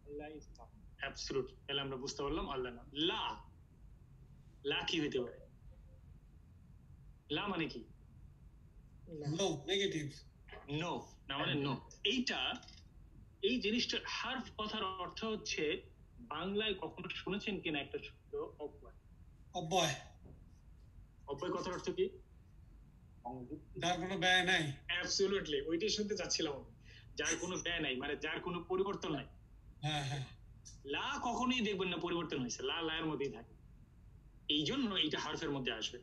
আল্লাহ ইজ নাউন, অ্যাবসলিউট। তাহলে আমরা বুঝতে পারলাম আল্লাহ নাম। লা, লা কি হইতে পারে? লা মানে কি? No, negative. নো, না মানে নো। এইটা, এই জিনিসটা হার্ফ কথার অর্থ হচ্ছে, বাংলায় কখনো শুনেছেন কিনা একটা শব্দ অব্যয়? অব্যয়। অব্যয় কথার অর্থ কি? যার কোনো ব্যয় নাই। অ্যাবসলিউটলি, ওইটাই শুনতে চাচ্ছিলাম। যার কোনো ব্যয় নাই, মানে যার কোনো পরিবর্তন নাই। হ্যাঁ হ্যাঁ। লা কখনোই দেখবেন না পরিবর্তন হয়েছে, লা লায়ের মধ্যেই থাকে। এই জন্য এইটা হার্ফের মধ্যে আসবে।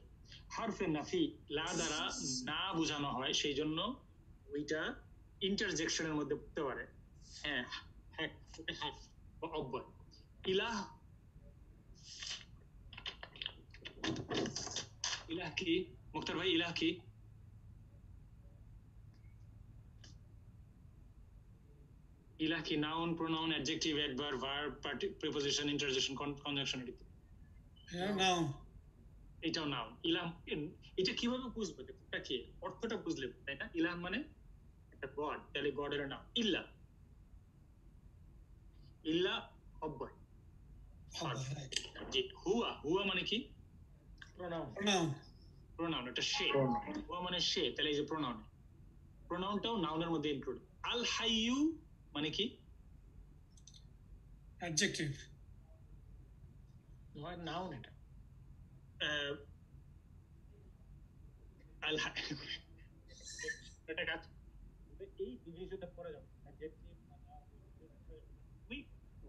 হার্ফে নাফি, লা দ্বারা না বোঝানো হয়, সেই জন্য ওইটা ইন্টারজেকশনের মধ্যে পড়তে পারে। হ্যাঁ হ্যাঁ, হার্ফ বা অব্যয়। ইলাহ, ইলাহ কি মুক্তার ভাই? ইলাহ কি? ইলাহ কি noun, pronoun, adjective, adverb, verb, preposition, interjection, conjunction. হ্যাঁ নাউন। এটাও নাউন। ইলাহ, এটা কিভাবে বুঝবো এটা কি? অর্থটা বুঝলে, তাই না? ইলাহ মানে একটা গড, তাহলে গডের নাম। ইল্লাহ, ইল্লাহ অব্যয়। জি, হুয়া, হুয়া মানে কি? প্রোনাউন। প্রোনাউন, এটা সে, হুয়া মানে সে, তাহলে এই যে প্রোনাউন, প্রোনাউনটাও নাউনের মধ্যে ইনক্লুড। আল হাইয়ু মানে কি? অ্যাডজেক্টিভ, নয় নাউন এটা। আল এটা কাজ এই ডিভিশনে পড়ে যাবে অ্যাডজেক্টিভ না noun.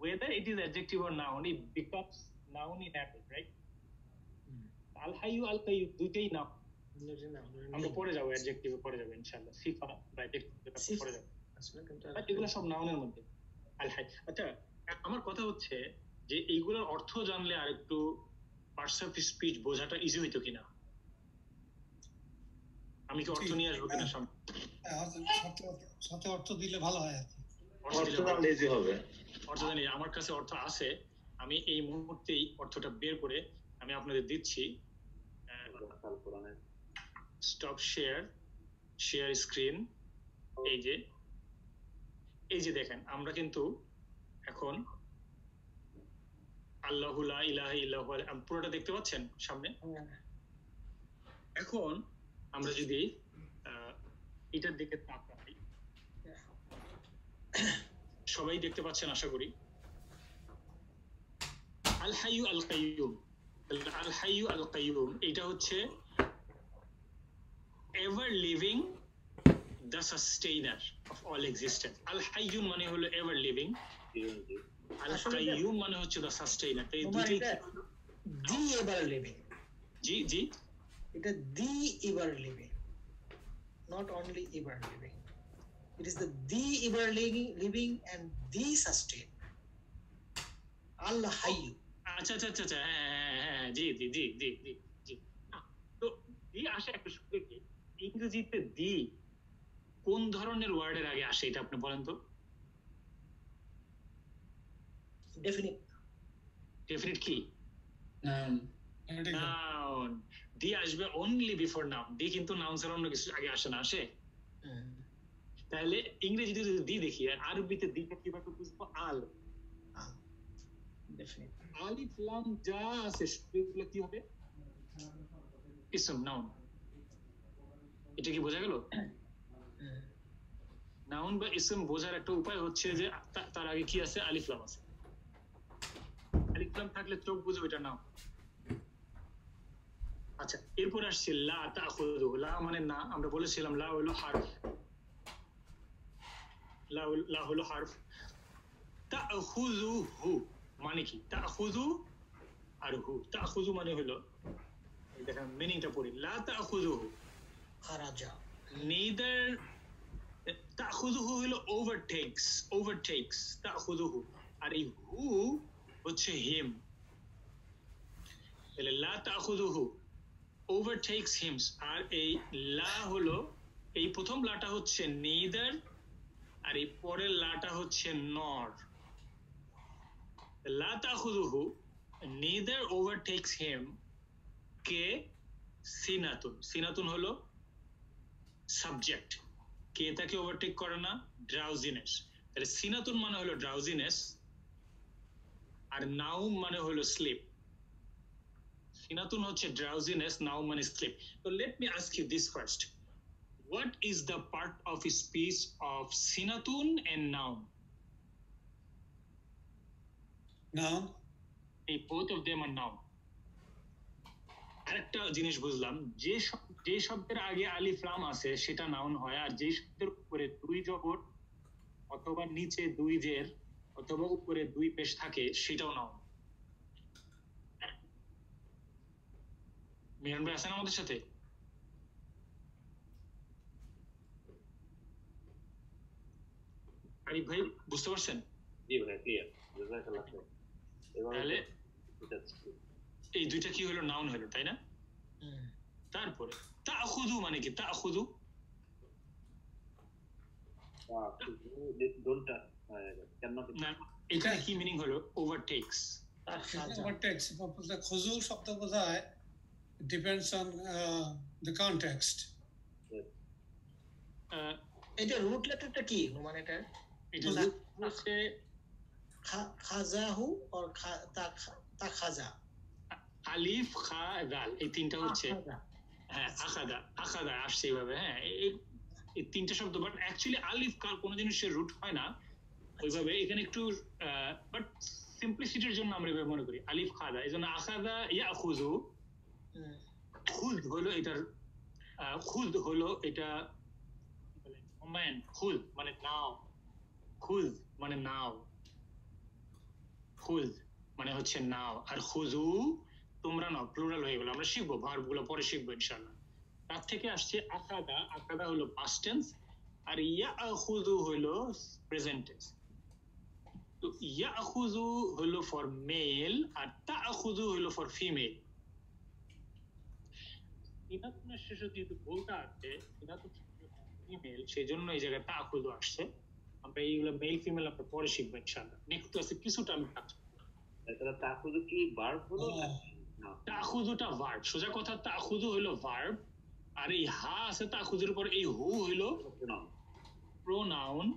Whether it is adjective or noun, it becomes noun in Arabic, right? Al hayyu al qayyum দুইটাই নাউন। আমরা পড়ে যাবো অ্যাডজেক্টিভে পড়ে যাবো ইনশাআল্লাহ, সিফা বা অ্যাডজেক্টিভ পড়ে যাবো, এগুলো সব নাউনের মধ্যে। আল হাই, আচ্ছা আমার কথা হচ্ছে যে এইগুলোর অর্থ জানলে আর একটু পার্টস অফ স্পিচ বোঝাটা ইজি হইতো কিনা? আমি কি অর্থ নিয়ে আসবো কিনা সামনে? সাথে অর্থ দিলে ভালো হয় আর কি। অর্থ জানি, আমার কাছে অর্থ আছে, আমি এই মুহূর্তেই অর্থটা বের করে আমি আপনাদের দিচ্ছি। Stop share screen. এই যে দেখেন, আমরা কিন্তু এখন আল্লাহু লা ইলাহা ইল্লাহু পুরোটা দেখতে পাচ্ছেন সামনে। এখন আমরা যদি এটার দিকে তাকাই, সবাই দেখতে পাচ্ছেন আশা করি। আল হাইয়ু আল কাইয়ুম, আল হাইয়ু আল কাইয়ুম এটা হচ্ছে ever living, the sustainer of all existence. Al Hayyun মানে হলো এভার লিভিং, আল কাইয়ুম মানে হচ্ছে দ্য সাস্টেইনার। এই দুটোই দি এভার লিভিং। জি এটা the ever living, not only ever living. It is the ever living and the sustain. Allah Hayyu. আচ্ছা, হ্যাঁ, জি। তো দি আসে একটা শব্দে কি, ইংরেজিতে দি কোন ধরনের ওয়ার্ডের আগে আসে এটা আপনি বলেন তো? ডেফিনিট কি? নাউন। দি আসবে অনলি বিফোর নাউন। দি কিন্তু নাউন ছাড়া অন্য কিছু আগে আসে না, আসে? তাহলে ইংরেজিতে যদি দি দেখি, আর আরবিতে দিটা কিভাবে বুঝবো? আল। আলিফ লাম যা আছে সেগুলো কি হবে? ইসম, নাউন। এটা কি বোঝা গেল? নাউন বা ইসম বোঝার একটা উপায় হচ্ছে যে তার আগে কি আছে? আলিফ লাম আছে। আলিফ লাম থাকলে চোখ বুঝবে এটা নাউন। আচ্ছা, এরপর আসছে লা তাখুযু। লা মানে না, আমরা বলেছিলাম লা হলো হারফ, লা হলো হারফ। তাখুযুহু মানে কি? তাখুযু আর হু, তাখুযু মানে হলো, দেখেন মিনিংটা পড়ি, লা তাখুযুহু খারাজা, neither, তাখুযুহু হলো overtakes তাখুযুহু, আর এই হু হচ্ছে হিম। তাহলে লা তাখুযুহু overtakes him, আর এই লা হলো, এই প্রথম লাটা হচ্ছে neither, আর এই পরের লাটা হচ্ছে nor। লা তাখুযুহু neither overtakes him কে সিনাতুন হলো সাবজেক্ট, কে তাকে ওভারটেক করে না, ড্রাউজিনেস। তাহলে সিনাতুন মানে হলো ড্রাউজিনেস, আর নাউম মানে হলো স্লিপ। সিনাতুন হচ্ছে ড্রাউজিনেস, নাউম মানে স্লিপ। তো let me ask you this first, what is the part of speech of sinatun and noun? Noun. Both of them are noun. আরেকটা জিনিস বুঝলাম, যে শব্দের আগে আলিফ লাম আছে সেটা নাউন হয়, আর যে শব্দের উপরে দুই জবর অথবা নিচে দুই জের অথবা উপরে দুই পেশ থাকে সেটাও নাউন। মিরান ভাই আছেন আমাদের সাথে? আরিফ ভাই বুঝতে পারছেন? জি ভাই, ক্লিয়ার। তাহলে এই দুইটা কি হলো? নাউন হলো, তাই না? তারপরে তাখুযু মানে কি? তাখুযু না, এখানে কি মিনিং হলো? ওভারটেকস। খুযু শব্দ বোঝায় ডিপেন্ডস অন দ্য কনটেক্সট। এটা রুট লেটারটা কি মানে? এটা হচ্ছে খাজাহু আর তাখাজা, আলিফ খা দাল, এই তিনটা হচ্ছে হ্যাঁ আখাদা, আখাদা আসছে এইভাবে। হ্যাঁ এই তিনটা শব্দ, বাট অ্যাকচুয়ালি আলিফ কাল কোনো জিনিসের রুট হয় না ওইভাবে, এখানে একটু বাট সিম্পলিসিটির জন্য আমরা এভাবে মনে করি আলিফ খাদা, এই জন্য আখাদা ইয়াখুযু, খুলদ হলো এটার, খুলদ হলো এটা ম্যান, খুলদ মানে নাও, খুলদ মানে নাও, খুলদ মানে হচ্ছে নাও, আর খুযু তোমরা নাও, প্লুরাল হয়ে গেল। আমরা শিখবো ভার্ব গুলো পরে শিখবো ইনশাআল্লাহ। তার থেকে আসছে আখাদা, আখাদা হলো পাস্ট টেন্স, আর ইয়াখুযু হলো প্রেজেন্ট টেন্স। তো ইয়াখুযু হলো ফর মেল আর তাখুযু হলো ফর ফিমেল। ইনাতুনের শেষে যেহেতু বলতে আছে ইনাতুন ফিমেল, সেই জন্য এই জায়গায় তাখুযু আসছে। আমরা এইগুলো মেল ফিমেল আমরা পরে শিখবো ইনশাআল্লাহ। নেক্সট ক্লাসে কিছুটা আমি কাজ করব। তাহলে তাখুযু কি ভার্ব হলো না? তাখুযুটা ভার্ব, সোজা কথা তাখুযু হলো ভার্ব, আর এই হা আছে তাখুযুর উপর, এই হু হলো প্রোনাউন।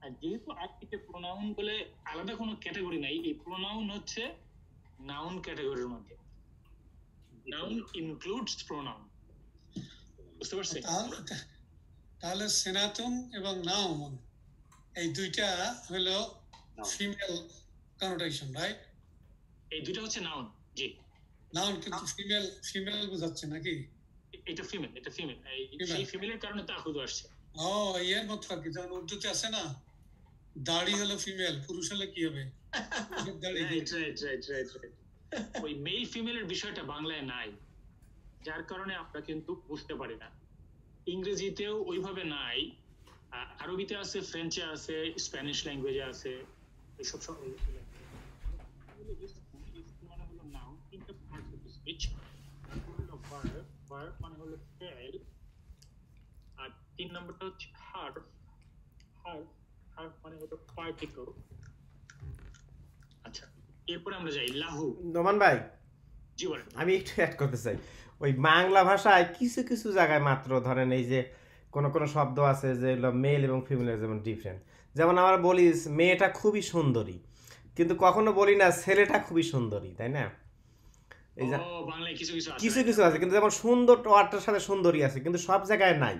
আর যেহেতু আজকে প্রোনাউন বলে আলাদা কোনো ক্যাটাগরি নাই, এই প্রোনাউন হচ্ছে নাউন ক্যাটাগরির মধ্যে, নাউন ইনক্লুডস প্রোনাউন। বুঝতে পারছেন? তাহলে সিনাতুন এবং নাউন এই দুইটা হলো ফিমেল কনোটেশন, রাইট? এই দুইটা হচ্ছে নাউন। জি, নাউন, কিন্তু ফিমেল ফিমেল বোঝাচ্ছে নাকি? এটা ফিমেল, এটা ফিমেল, এই সেই ফিমেলের কারণে তাখুযু আসছে। ও এর মত আর কি, যেমন উর্দুতে আছে না, দাড়ি হলো ফিমেল, পুরুষ হলে কি হবে? দাড়ি। Right right right right right. ওই মেল ফিমেলের বিষয়টা বাংলায় নাই, যার কারণে আমরা কিন্তু বুঝতে পারি না। ইংরেজিতেও ওইভাবে নাই, আরবিতে আছে, ফ্রেঞ্চে আছে, স্প্যানিশ ল্যাঙ্গুয়েজে আছে, এইসব সব মানে হলো নাউন, তিনটা পার্ট অফ স্পিচ। হলো ভার্ব, ভার্ব মানে হলো ফেল, আর তিন নম্বরটা হচ্ছে হার্ফ, হার্ফ হার্ফ মানে হলো পার্টিকল। আচ্ছা, এরপরে আমরা যাই লাহু। নোমান ভাই, জি বলেন। আমি একটু অ্যাড করতে চাই, ওই বাংলা ভাষায় কিছু কিছু জায়গায় মাত্র ধরেন এই যে কোনো কোনো শব্দ আছে যেগুলো মেল এবং ফিমেলের যেমন ডিফারেন্ট, যেমন আমরা বলি মেয়েটা খুবই সুন্দরী, কিন্তু কখনো বলি না ছেলেটা খুবই সুন্দরী, তাই না? এই যে বাংলায় কিছু কিছু আছে, কিন্তু যেমন সুন্দর ওয়ার্ডটার সাথে সুন্দরী আছে, কিন্তু সব জায়গায় নাই।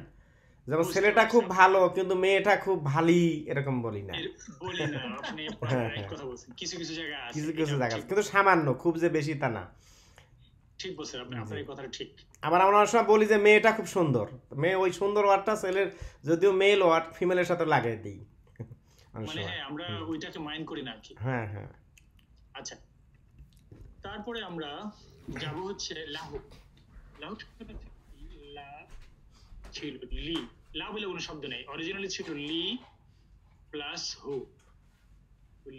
যেমন ছেলেটা খুব ভালো কিন্তু মেয়েটা খুব ভালি, এরকম বলি না। বলি না, আপনি রাইট কথা বলছেন। কিছু কিছু জায়গা আছে, কিছু কিছু জায়গা আছে, কিন্তু সামান্য, খুব যে বেশি তা না। ঠিক বলছেন আপনি, আপনার এই কথাটা ঠিক। আবার আমরা অনেক সময় বলি যে মেয়েটা খুব সুন্দর, মেয়ে ওই সুন্দর ওয়ার্ডটা ছেলের যদিও মেল ওয়ার্ড ফিমেলের সাথে লাগিয়ে দিই, মানে হ্যাঁ আমরা ওইটাকে মাইন্ড করি না আর কি। হ্যাঁ হ্যাঁ। আচ্ছা, তারপরে আমরা যাব হচ্ছে লাহু। লাহু লা ছিল লি, লা বলে কোনো শব্দ নেই, অরিজিনালি ছিল লি প্লাস হু।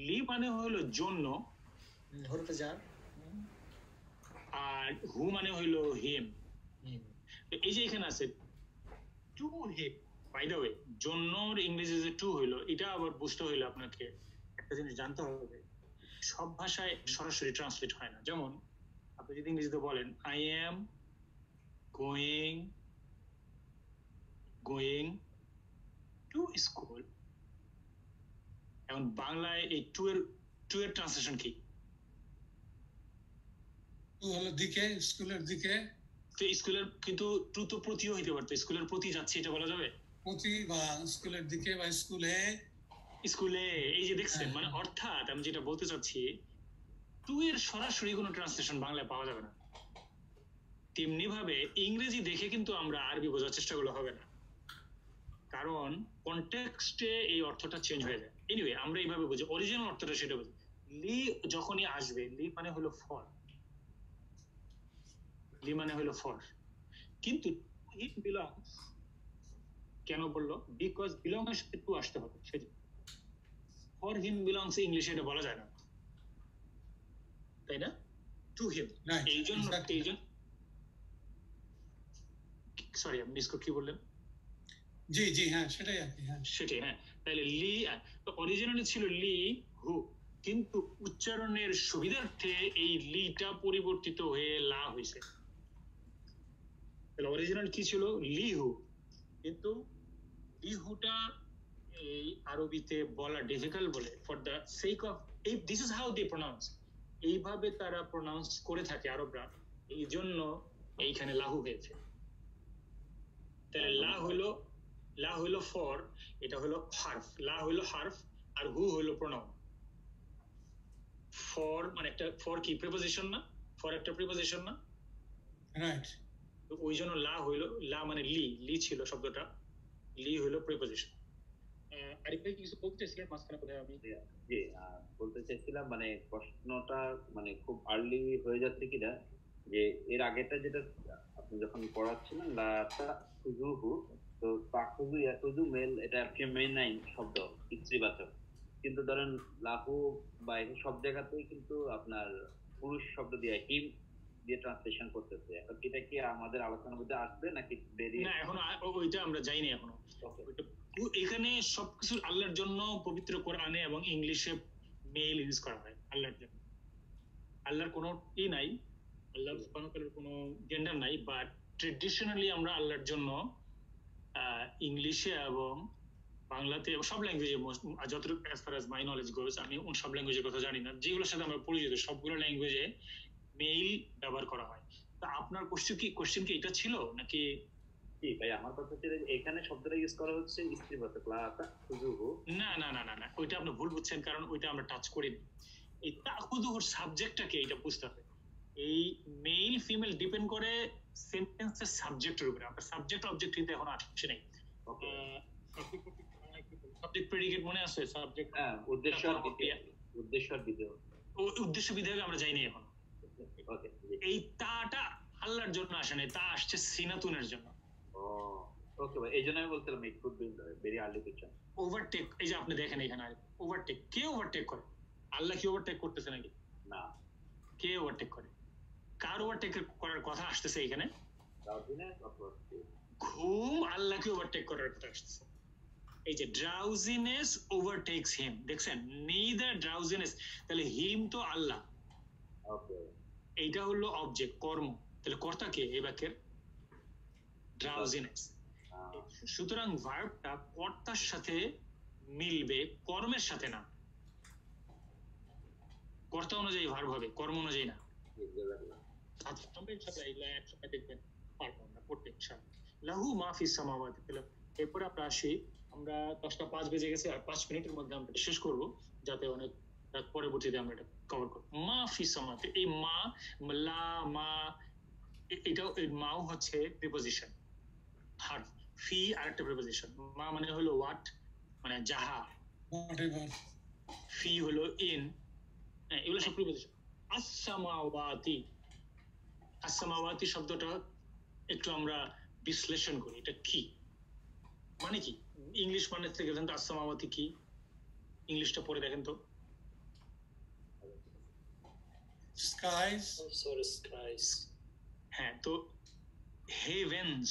লি মানে হলো জন্য, হরফে জার, আর হু মানে হলো হিম। এই যে এখানে আছে to him, by the way জন্যর ইংরেজি যে টু হইলো, এটা আবার বুঝতে হইলে আপনাকে একটা জিনিস জানতে হবে, সব ভাষায় সরাসরি ট্রান্সলেট হয় না। যেমন আপনি যদি ইংরেজিতে বলেন I am going going to school, এখন বাংলায় এই টু এর ট্রান্সলেশন কি? হলো দিকে, স্কুলের দিকে। তো স্কুলের, কিন্তু টু তো প্রতিও হইতে পারতো, স্কুলের প্রতি যাচ্ছে এটা বলা যাবে? প্রতি বা স্কুলের দিকে বা স্কুলে, স্কুলে। এই যে দেখছেন, মানে অর্থাৎ আমি যেটা বলতে চাচ্ছি, টু এর সরাসরি কোনো ট্রান্সলেশন বাংলায় পাওয়া যাবে না। তেমনি ভাবে ইংরেজি দেখে কিন্তু আমরা আরবি বোঝার চেষ্টা করলে হবে না, কারণ কনটেক্সটে এই অর্থটা চেঞ্জ হয়ে যায়। এনিওয়ে আমরা এইভাবে বুঝি, অরিজিনাল অর্থটা সেটা বুঝি। লি যখনই আসবে, লি মানে হলো ফর, লি মানে হলো ফর, কিন্তু ইট বিলংস কেন বললো? বিকজ বিলং এর সাথে টু আসতে হবে, সেজন্য। ফর হিম বিলংস ইংলিশে এটা বলা যায় না, তাই না? টু হিম, এই জন্য সরি আমি মিস কি বললেন? জি জি হ্যাঁ সেটাই আর কি। হ্যাঁ সেটাই, হ্যাঁ। তাহলে লি অরিজিনালি ছিল লি হু, কিন্তু উচ্চারণের সুবিধার্থে এই লিটা পরিবর্তিত হয়ে লা হয়েছে। তাহলে অরিজিনাল কি ছিল? লিহু, কিন্তু লিহুটা এই আরবিতে বলা ডিফিকাল্ট বলে, ফর দ্য সেক অফ এই this is how they pronounce, এইভাবে তারা প্রনাউন্স করে থাকে আরবরা, এই জন্য এইখানে লাহু হয়েছে। তাহলে লা হলো ফর, এটা হলো হার্ফ, লা হলো হার্ফ আর হু হলো প্রোনাউন। ফর মানে একটা, ফর কি প্রিপোজিশন না, ফর একটা প্রিপোজিশন না, রাইট। তো ওই জন্য লা হইলো, লা মানে লি ছিল শব্দটা, লি হইলো প্রিপোজিশন। আরিফ ভাই কিছু বলতে চাইছিলেন মাঝখানে কোথায়? আমি জি বলতে চাইছিলাম মানে প্রশ্নটা মানে খুব আর্লি হয়ে যাচ্ছে কিনা, যে এর আগেটা যেটা আপনি যখন পড়াচ্ছিলেন লা তাখুযুহু, তো তাখুযু ইয়াখুযু মেল, এটা ফেমিনাইন শব্দ, স্ত্রীবাচক, কিন্তু ধরেন লাহু বা সব জায়গাতেই কিন্তু আপনার পুরুষ শব্দ দিয়ে হিম দিয়ে ট্রান্সলেশন করতেছে। এখন এটা কি আমাদের আলোচনার মধ্যে আসবে নাকি বেরিয়ে? না, এখনো ওইটা আমরা যাইনি এখনো। এখানে সবকিছু আল্লাহর জন্য পবিত্র কোরআনে এবং ইংলিশে মেল ইউজ করা হয় আল্লাহর জন্য। আল্লাহর কোনো নাই, আল্লাহ সুবহানাহু ওয়া তাআলার কোনো জেন্ডার নাই, বাট ট্রেডিশনালি আমরা আল্লাহর জন্য ইংলিশে এবং বাংলাতে এবং সব ল্যাঙ্গুয়েজে, যতটুকু as far as my knowledge goes, আমি সব ল্যাঙ্গুয়েজের কথা জানি না, যেগুলোর সাথে আমরা পরিচিত সবগুলো ল্যাঙ্গুয়েজে মেইল ব্যবহার করা হয়। তা আপনার কোশ্চেন কি এটা ছিল নাকি? জি ভাই, আমার কথা হচ্ছে এখানে শব্দটা ইউজ করা হচ্ছে স্ত্রীবাচক লা তাখুযুহু। না না না না না, ওইটা আপনি ভুল বুঝছেন, কারণ ওইটা আমরা টাচ করিনি। এই তাখুযুহুর সাবজেক্টটাকে এটা বুঝতে হবে। এই মেল ফিমেল ডিপেন্ড করে সেন্টেন্সের সাবজেক্টের উপরে। আপনার সাবজেক্ট অবজেক্ট কিন্তু এখন আসছে নাই। সাবজেক্ট প্রেডিকেট মনে আছে? সাবজেক্ট, হ্যাঁ, উদ্দেশ্য আর বিধেয়। উদ্দেশ্য বিধেয়কে আমরা যাইনি এখন। এই তাটা আল্লাহর জন্য আসে নাই, তা আসছে সিনাতুনের জন্য। ওকে ভাই, এই জন্য আমি বলছিলাম it could be very early picture. Overtake, এই যে আপনি দেখেন এখানে ওভারটেক, কে ওভারটেক করে? আল্লাহ কি ওভারটেক করতেছে নাকি? না। কে ওভারটেক করে? কার ওভারটেক করার কথা আসতেছে এখানে? ঘুম আল্লাহকে ওভারটেক করার কথা আসতেছে। এই যে ড্রাউজিনেস ওভারটেকস হিম, দেখছেন? নেইদার ড্রাউজিনেস, তাহলে হিম তো আল্লাহ, এইটা হলো অবজেক্ট, কর্ম, তাহলে কর্তা কে এই বাক্যের? ড্রাউজিনেস। সুতরাং ভার্বটা কর্তার সাথে মিলবে, কর্মের সাথে না। কর্তা অনুযায়ী ভার্ব হবে, কর্ম অনুযায়ী না। দেখবেন পারবো না পড়তে ইনশাআল্লাহ। লাহু মা ফিস সামাওয়াতি। এরপরে আমরা আসি, আমরা 10:05 বেজে গেছে, আর 5 মিনিটের মধ্যে আমরা শেষ করব, যাতে অনেক পরবর্তীতে আমরা এটা কভার করব। মা ফিস সামাওয়াতি, এই মা, লা, মা, এটাও, এই মাও হচ্ছে প্রিপোজিশন, হার্ফ। ফি আরেকটা প্রিপোজিশন। মা মানে হলো হোয়াট, মানে যাহা। ফি হলো ইন, এগুলো সব প্রিপোজিশন। আস-সামাওয়াতি, আস-সামাওয়াতি শব্দটা একটু আমরা বিশ্লেষণ করি, এটা কি মানে, কি ইংলিশ মানে থেকে দেখেন তো আস-সামাওয়াতি কি, ইংলিশটা পড়ে দেখেন তো। Skies, sorry skies. হ্যাঁ, তো হেভেন্স,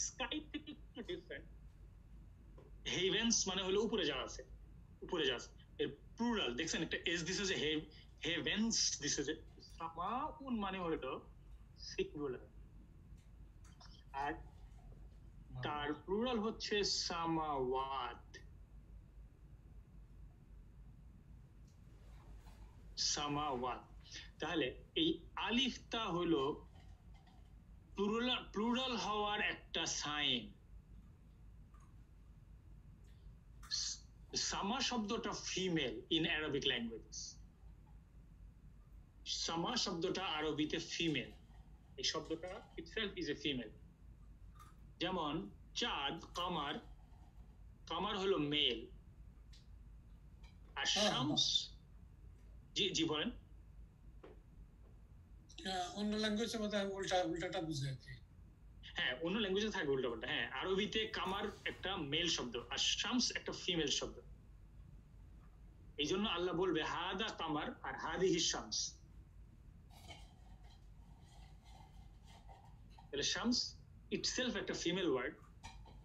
স্কাই থেকে একটু ডিফারেন্ট। হেভেন্স মানে হলো উপরে যা আছে, উপরে যা আছে। এর প্লুরাল দেখছেন, একটা এস দিছে যে হেভেন্স দিছে যে, সামাউন মানে হলো সিঙ্গুলার, আর তার প্লুরাল হচ্ছে সামাওয়াত। সামাওয়াত, তাহলে এই আলিফটা হলো প্লুরাল হওয়ার একটা সাইন। সামা শব্দটা ফিমেল ইন অ্যারাবিক ল্যাঙ্গুয়েজ, সামা শব্দটা আরবিতে ফিমেল, এই শব্দটা ইটসেলফ ইজ এ ফিমেল। যেমন চাঁদ, কামার, কামার হলো মেল, আর শামস, জি জি বলেন। অন্য ল্যাঙ্গুয়েজের মধ্যে উল্টাটা বুঝে আর কি। হ্যাঁ, অন্য ল্যাঙ্গুয়েজে থাকবে উল্টাপাল্টা। হ্যাঁ, আরবিতে কামার একটা মেল শব্দ আর শামস একটা ফিমেল শব্দ। এই জন্য আল্লাহ বলবে হাদা কামার আর হাদিহি শামস। তাহলে শামস ইটসেলফ একটা ফিমেল ওয়ার্ড,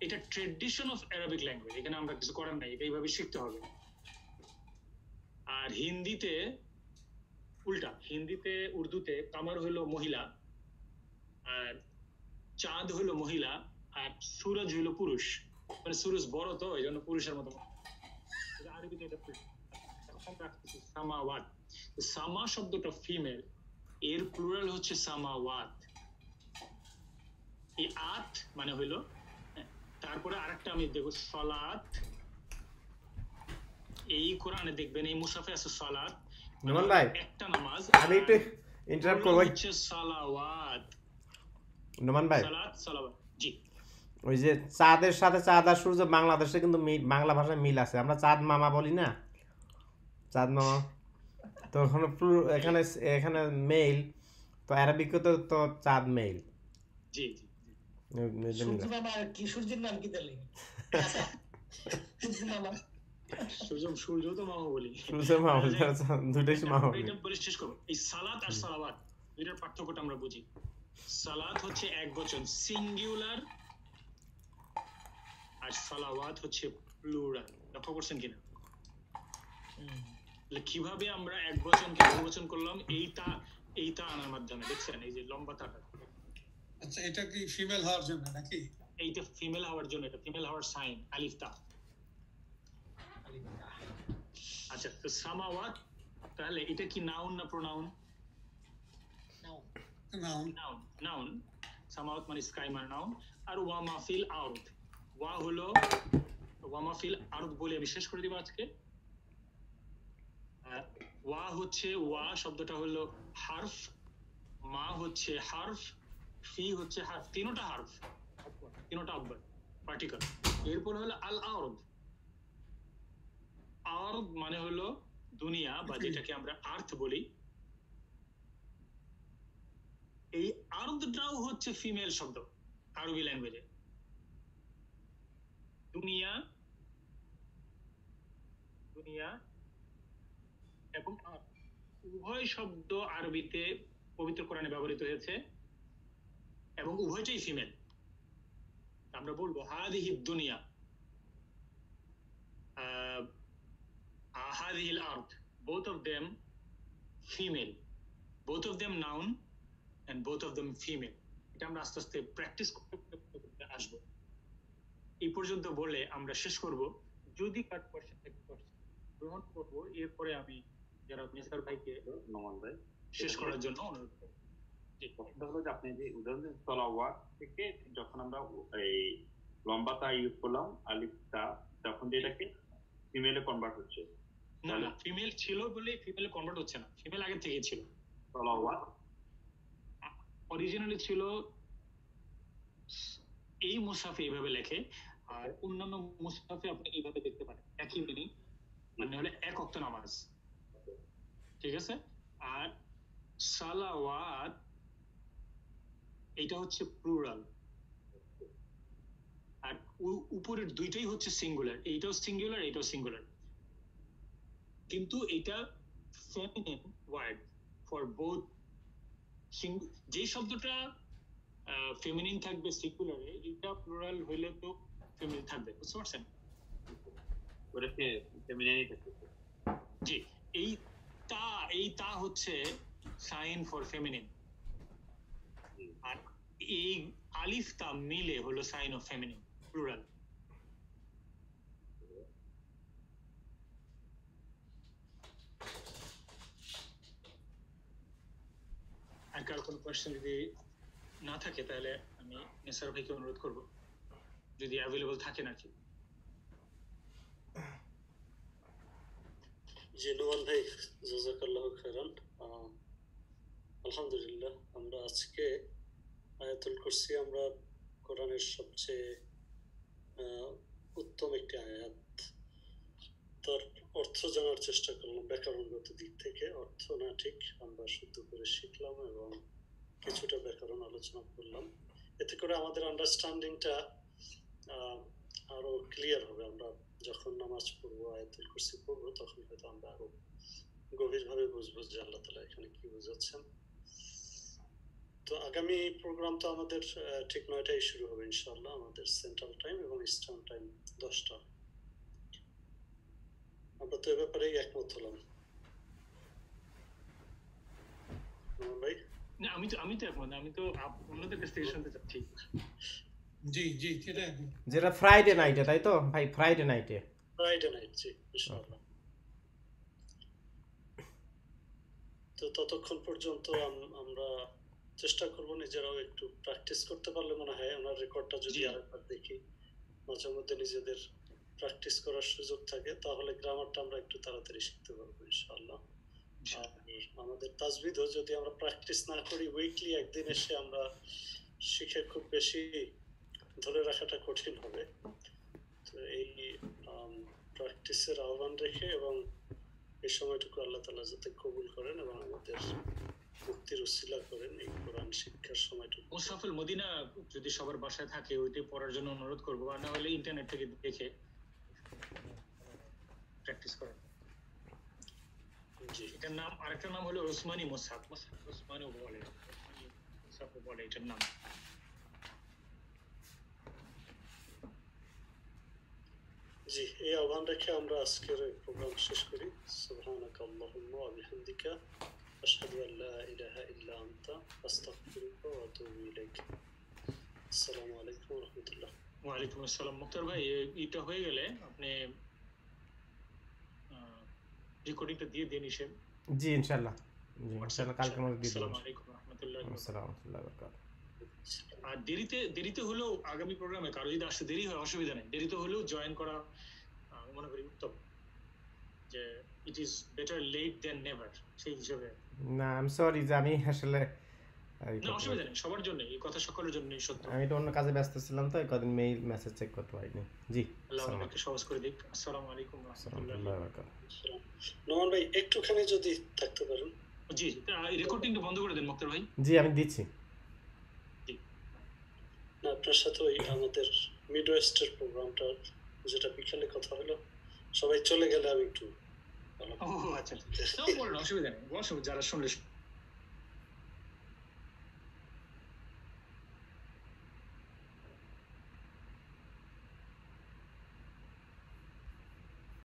এটা ট্রেডিশন অফ অ্যারাবিক ল্যাঙ্গুয়েজ, এখানে আমরা কিছু করার নাই, এটা এইভাবে শিখতে হবে। আর হিন্দিতে উল্টা, হিন্দিতে উর্দুতে কামার হলো মহিলা, আর চাঁদ হলো মহিলা, আর সূরজ হলো পুরুষ, মানে সূরজ বড় তো এই জন্য পুরুষের মতো। আরবিতে এটা সামাওয়াত, সামা শব্দটা ফিমেল, এর প্লুরাল হচ্ছে সামাওয়াত। এই আত মানে হইলো, তারপরে আরেকটা আমি দেখব সালাত, এই কোরআনে দেখবেন এই মুসাফে আছে সালাত, নোমান ভাই একটা নামাজ। আমি একটু ইন্টারাপ্ট করব, হচ্ছে সালাওয়াত। নোমান ভাই সালাত সালাওয়াত, জি। ওই যে চাঁদের সাথে চাঁদ আর সূর্য বাংলাদেশে কিন্তু বাংলা ভাষায় মিল আছে, আমরা চাঁদ মামা বলি না, চাঁদ মামা, তো এখানে এখানে মেইল, তো অ্যারাবিকে তো চাঁদ মেইল। জি জি, সূর্য মামা কি, সূর্যের নাম কি তাহলে? সূর্য মামা, সূর্য তো মামা বলি, সূর্য মামা, দুটোই মামা বলি। এটা বলে শেষ করব। এই সালাত আর সালাওয়াত দুইটার পার্থক্যটা আমরা বুঝি। সালাত হচ্ছে এক বচন সিঙ্গুলার, আর সালাওয়াত হচ্ছে প্লুরাল। লক্ষ্য করছেন কিনা? কিভাবে আমরা এক বচনকে বহুবচন করলাম, এইটা আনার মাধ্যমে। দেখছেন এই যে লম্বা তাটা, আচ্ছা এটা কি ফিমেল হওয়ার জন্য নাকি? এইটা ফিমেল হওয়ার জন্য, এটা ফিমেল হওয়ার সাইন আলিফ তা। আচ্ছা, তো সামাওয়াত তাহলে এটা কি নাউন না প্রোনাউন? নাউন। নাউন। সামাওয়াত মানে স্কাই মানে নাউন। আর ওয়া মাফিল আরদ, ওয়া হলো ওয়া মাফিল আরদ বলে আমি শেষ করে দিব আজকে। ওয়া হচ্ছে, ওয়া শব্দটা হলো হারফ, মা হচ্ছে হারফ, ফি হচ্ছে হারফ, তিনটা হারফ, তিনটা আব্বার পার্টিকেল। এরপর হলো আল আরদ। আরদ মানে হলো দুনিয়া, বা যেটাকে আমরা আর্থ বলি। এই আরদটাও হচ্ছে ফিমেল শব্দ আরবি ল্যাঙ্গুয়েজে। দুনিয়া, দুনিয়া এবং উভয় শব্দ আরবিতে পবিত্র কোরআনে ব্যবহৃত হয়েছে এবং উভয়টাই ফিমেল। আমরা বলবো হাদিহি দুনিয়া, হাদিহিল আরদ, both of them female, both of them noun and both of them female. এটা আমরা আস্তে আস্তে প্র্যাকটিস করতে আসবো। এই পর্যন্ত বলে আমরা শেষ করব। যদি কাট কোশ্চেন থেকে গ্রহণ করবো, এরপরে আমি যারা মেসার ভাইকে নমন ভাই শেষ করার জন্য অনুরোধ করব। প্রশ্নটা হলো যে আপনি যে উদাহরণ দিন সালাওয়াত থেকে যখন আমরা এই লম্বাটা ইউজ করলাম আলিফটা, তখন এটাকে ফিমেলে কনভার্ট হচ্ছে। না না, ফিমেল ছিল বলে ফিমেলে কনভার্ট হচ্ছে না, ফিমেল আগে থেকে ছিল। সালাওয়াত অরিজিনালি ছিল এই মুসাফে এইভাবে লেখে, আর অন্যান্য মুসাফে আপনি এইভাবে দেখতে পারেন, একই মিনিং, মানে হলো এক ওয়াক্ত নামাজ, ঠিক আছে। আর সালাওয়াত এটা হচ্ছে প্লুরাল, আর উপরের দুইটাই হচ্ছে সিঙ্গুলার, এইটাও সিঙ্গুলার এইটাও সিঙ্গুলার, কিন্তু এটা ফেমিনিন ওয়ার্ড ফর বোথ। যে শব্দটা ফেমিনিন থাকবে সিঙ্গুলারে, এটা প্লুরাল হইলে তো ফেমিনিন থাকবে, বুঝতে পারছেন? ওটাকে ফেমিনিনই থাকবে। জি, এই তা হচ্ছে সাইন ফর ফেমিনিন, আর এই আলিফ তা মিলে হলো সাইন অফ ফেমিনিন প্লুরাল। আর কার কোনো কোয়েশ্চেন যদি না থাকে তাহলে আমি নেসার ভাইকে অনুরোধ করব, যদি অ্যাভেলেবল থাকে নাকি। জি নোমান ভাই, জাযাকাল্লাহু খাইরান। আলহামদুলিল্লাহ, আমরা আজকে আয়াতুল কুরসি আমরা কোরআনের সবচেয়ে উত্তম একটি আয়াত, তার অর্থ জানার চেষ্টা করলাম। ব্যাকরণগত দিক থেকে অর্থ না ঠিক আমরা শুদ্ধ করে শিখলাম এবং কিছুটা ব্যাকরণ আলোচনা করলাম। এতে করে আমাদের আন্ডারস্ট্যান্ডিংটা আরো ক্লিয়ার হবে। আমরা যখন নামাজ পড়বো, আয়াতুল কুরসি পড়বো, তখন হয়তো আমরা আরো গভীরভাবে বুঝবো যে আল্লাহ তাআলা এখানে কি বোঝাচ্ছেন। তো আগামী প্রোগ্রাম তো আমাদের ঠিক 9টায় শুরু হবে ইনশাআল্লাহ, আমাদের সেন্ট্রাল টাইম এবং ইস্টার্ন টাইম 10টা। আমরা তো এ ব্যাপারে একমত হলাম ভাই। না, আমি তো একমত, আমি তো আপনাদের কাছ থেকে শুনতে চাচ্ছি। জি জি, যেটা ফ্রাইডে নাইটে, তাই তো ভাই? ফ্রাইডে নাইটে, ফ্রাইডে নাইট, জি ইনশাআল্লাহ। তো ততক্ষণ পর্যন্ত আমরা চেষ্টা করবো নিজেরাও একটু প্র্যাকটিস করতে পারলে মনে হয় ওনার রেকর্ডটা যদি আরেকবার দেখি, মাঝে মধ্যে নিজেদের প্র্যাকটিস করার সুযোগ থাকে, তাহলে গ্রামারটা আমরা একটু তাড়াতাড়ি শিখতে পারবো ইনশাআল্লাহ। আর আমাদের তাজবিদও যদি আমরা প্র্যাকটিস না করি, উইকলি একদিন এসে আমরা শিখে খুব বেশি ধরে রাখাটা কঠিন হবে। তো এই প্র্যাকটিসের আহ্বান রেখে এবং এই সময়টুকু আল্লাহ তাআলা যাতে কবুল করেন এবং আমাদের মুক্তির উসিলা করেন এই কোরআন শিক্ষার সময়টুকু। মুসাফিল মদিনা যদি সবার বাসায় থাকে ওইটাই পড়ার জন্য অনুরোধ করবো, আর না হলে ইন্টারনেট থেকে দেখে প্র্যাকটিস করেন। এটার নাম, আরেকটা নাম হলো ওসমানী মুসাফ, ওসমানী বলে, মুসাফ বলে এটার নাম। জি, এই আহ্বান রেখে আমরা আজকের প্রোগ্রাম শেষ করি। সুবহানাকা আল্লাহুম্মা ওয়া বিহামদিকা আশহাদু আল লা ইলাহা ইল্লা আনতা আস্তাগফিরুকা ওয়া আতুবু ইলাইক। আসসালামু আলাইকুম ওয়া রাহমাতুল্লাহ। ওয়া আলাইকুম আসসালাম। মুক্তার ভাই, এটা হয়ে গেলে আপনি রেকর্ডিংটা দিয়ে দিন হিসেব। জি ইনশাআল্লাহ, জি ইনশাআল্লাহ কালকে মধ্যে দিয়ে দেব। আসসালামু আলাইকুম ওয়া রাহমাতুল্লাহি ওয়া বারাকাতুহু। আর দেরিতে হলেও আগামী প্রোগ্রামে কারো যদি আসতে দেরি হয় অসুবিধা নেই, দেরিতে হলেও জয়েন করা আমি মনে করি উত্তম, যে it is better late than never সেই হিসেবে। না আই এম সরি যে আমি আসলে না অসুবিধা নেই, সবার জন্য এই কথা, সকলের জন্যই সত্য। আমি তো অন্য কাজে ব্যস্ত ছিলাম, তো এই কদিন মেইল মেসেজ চেক করতে পারিনি। জি আল্লাহ আপনাকে সহজ করে দিক। আসসালামু আলাইকুম ওয়া রাহমাতুল্লাহি ওয়া বারাকাতুহু। নোমান ভাই একটুখানি যদি থাকতে পারেন। জি, রেকর্ডিংটা বন্ধ করে দেন মুক্তার ভাই। জি আমি দিচ্ছি। আপনার সাথে ওই আমাদের মিড ওয়েস্টের প্রোগ্রামটা যেটা বিকালে কথা হলো, সবাই চলে গেলে আমি একটু ও আচ্ছা, অসুবিধা নেই, যারা শুনলে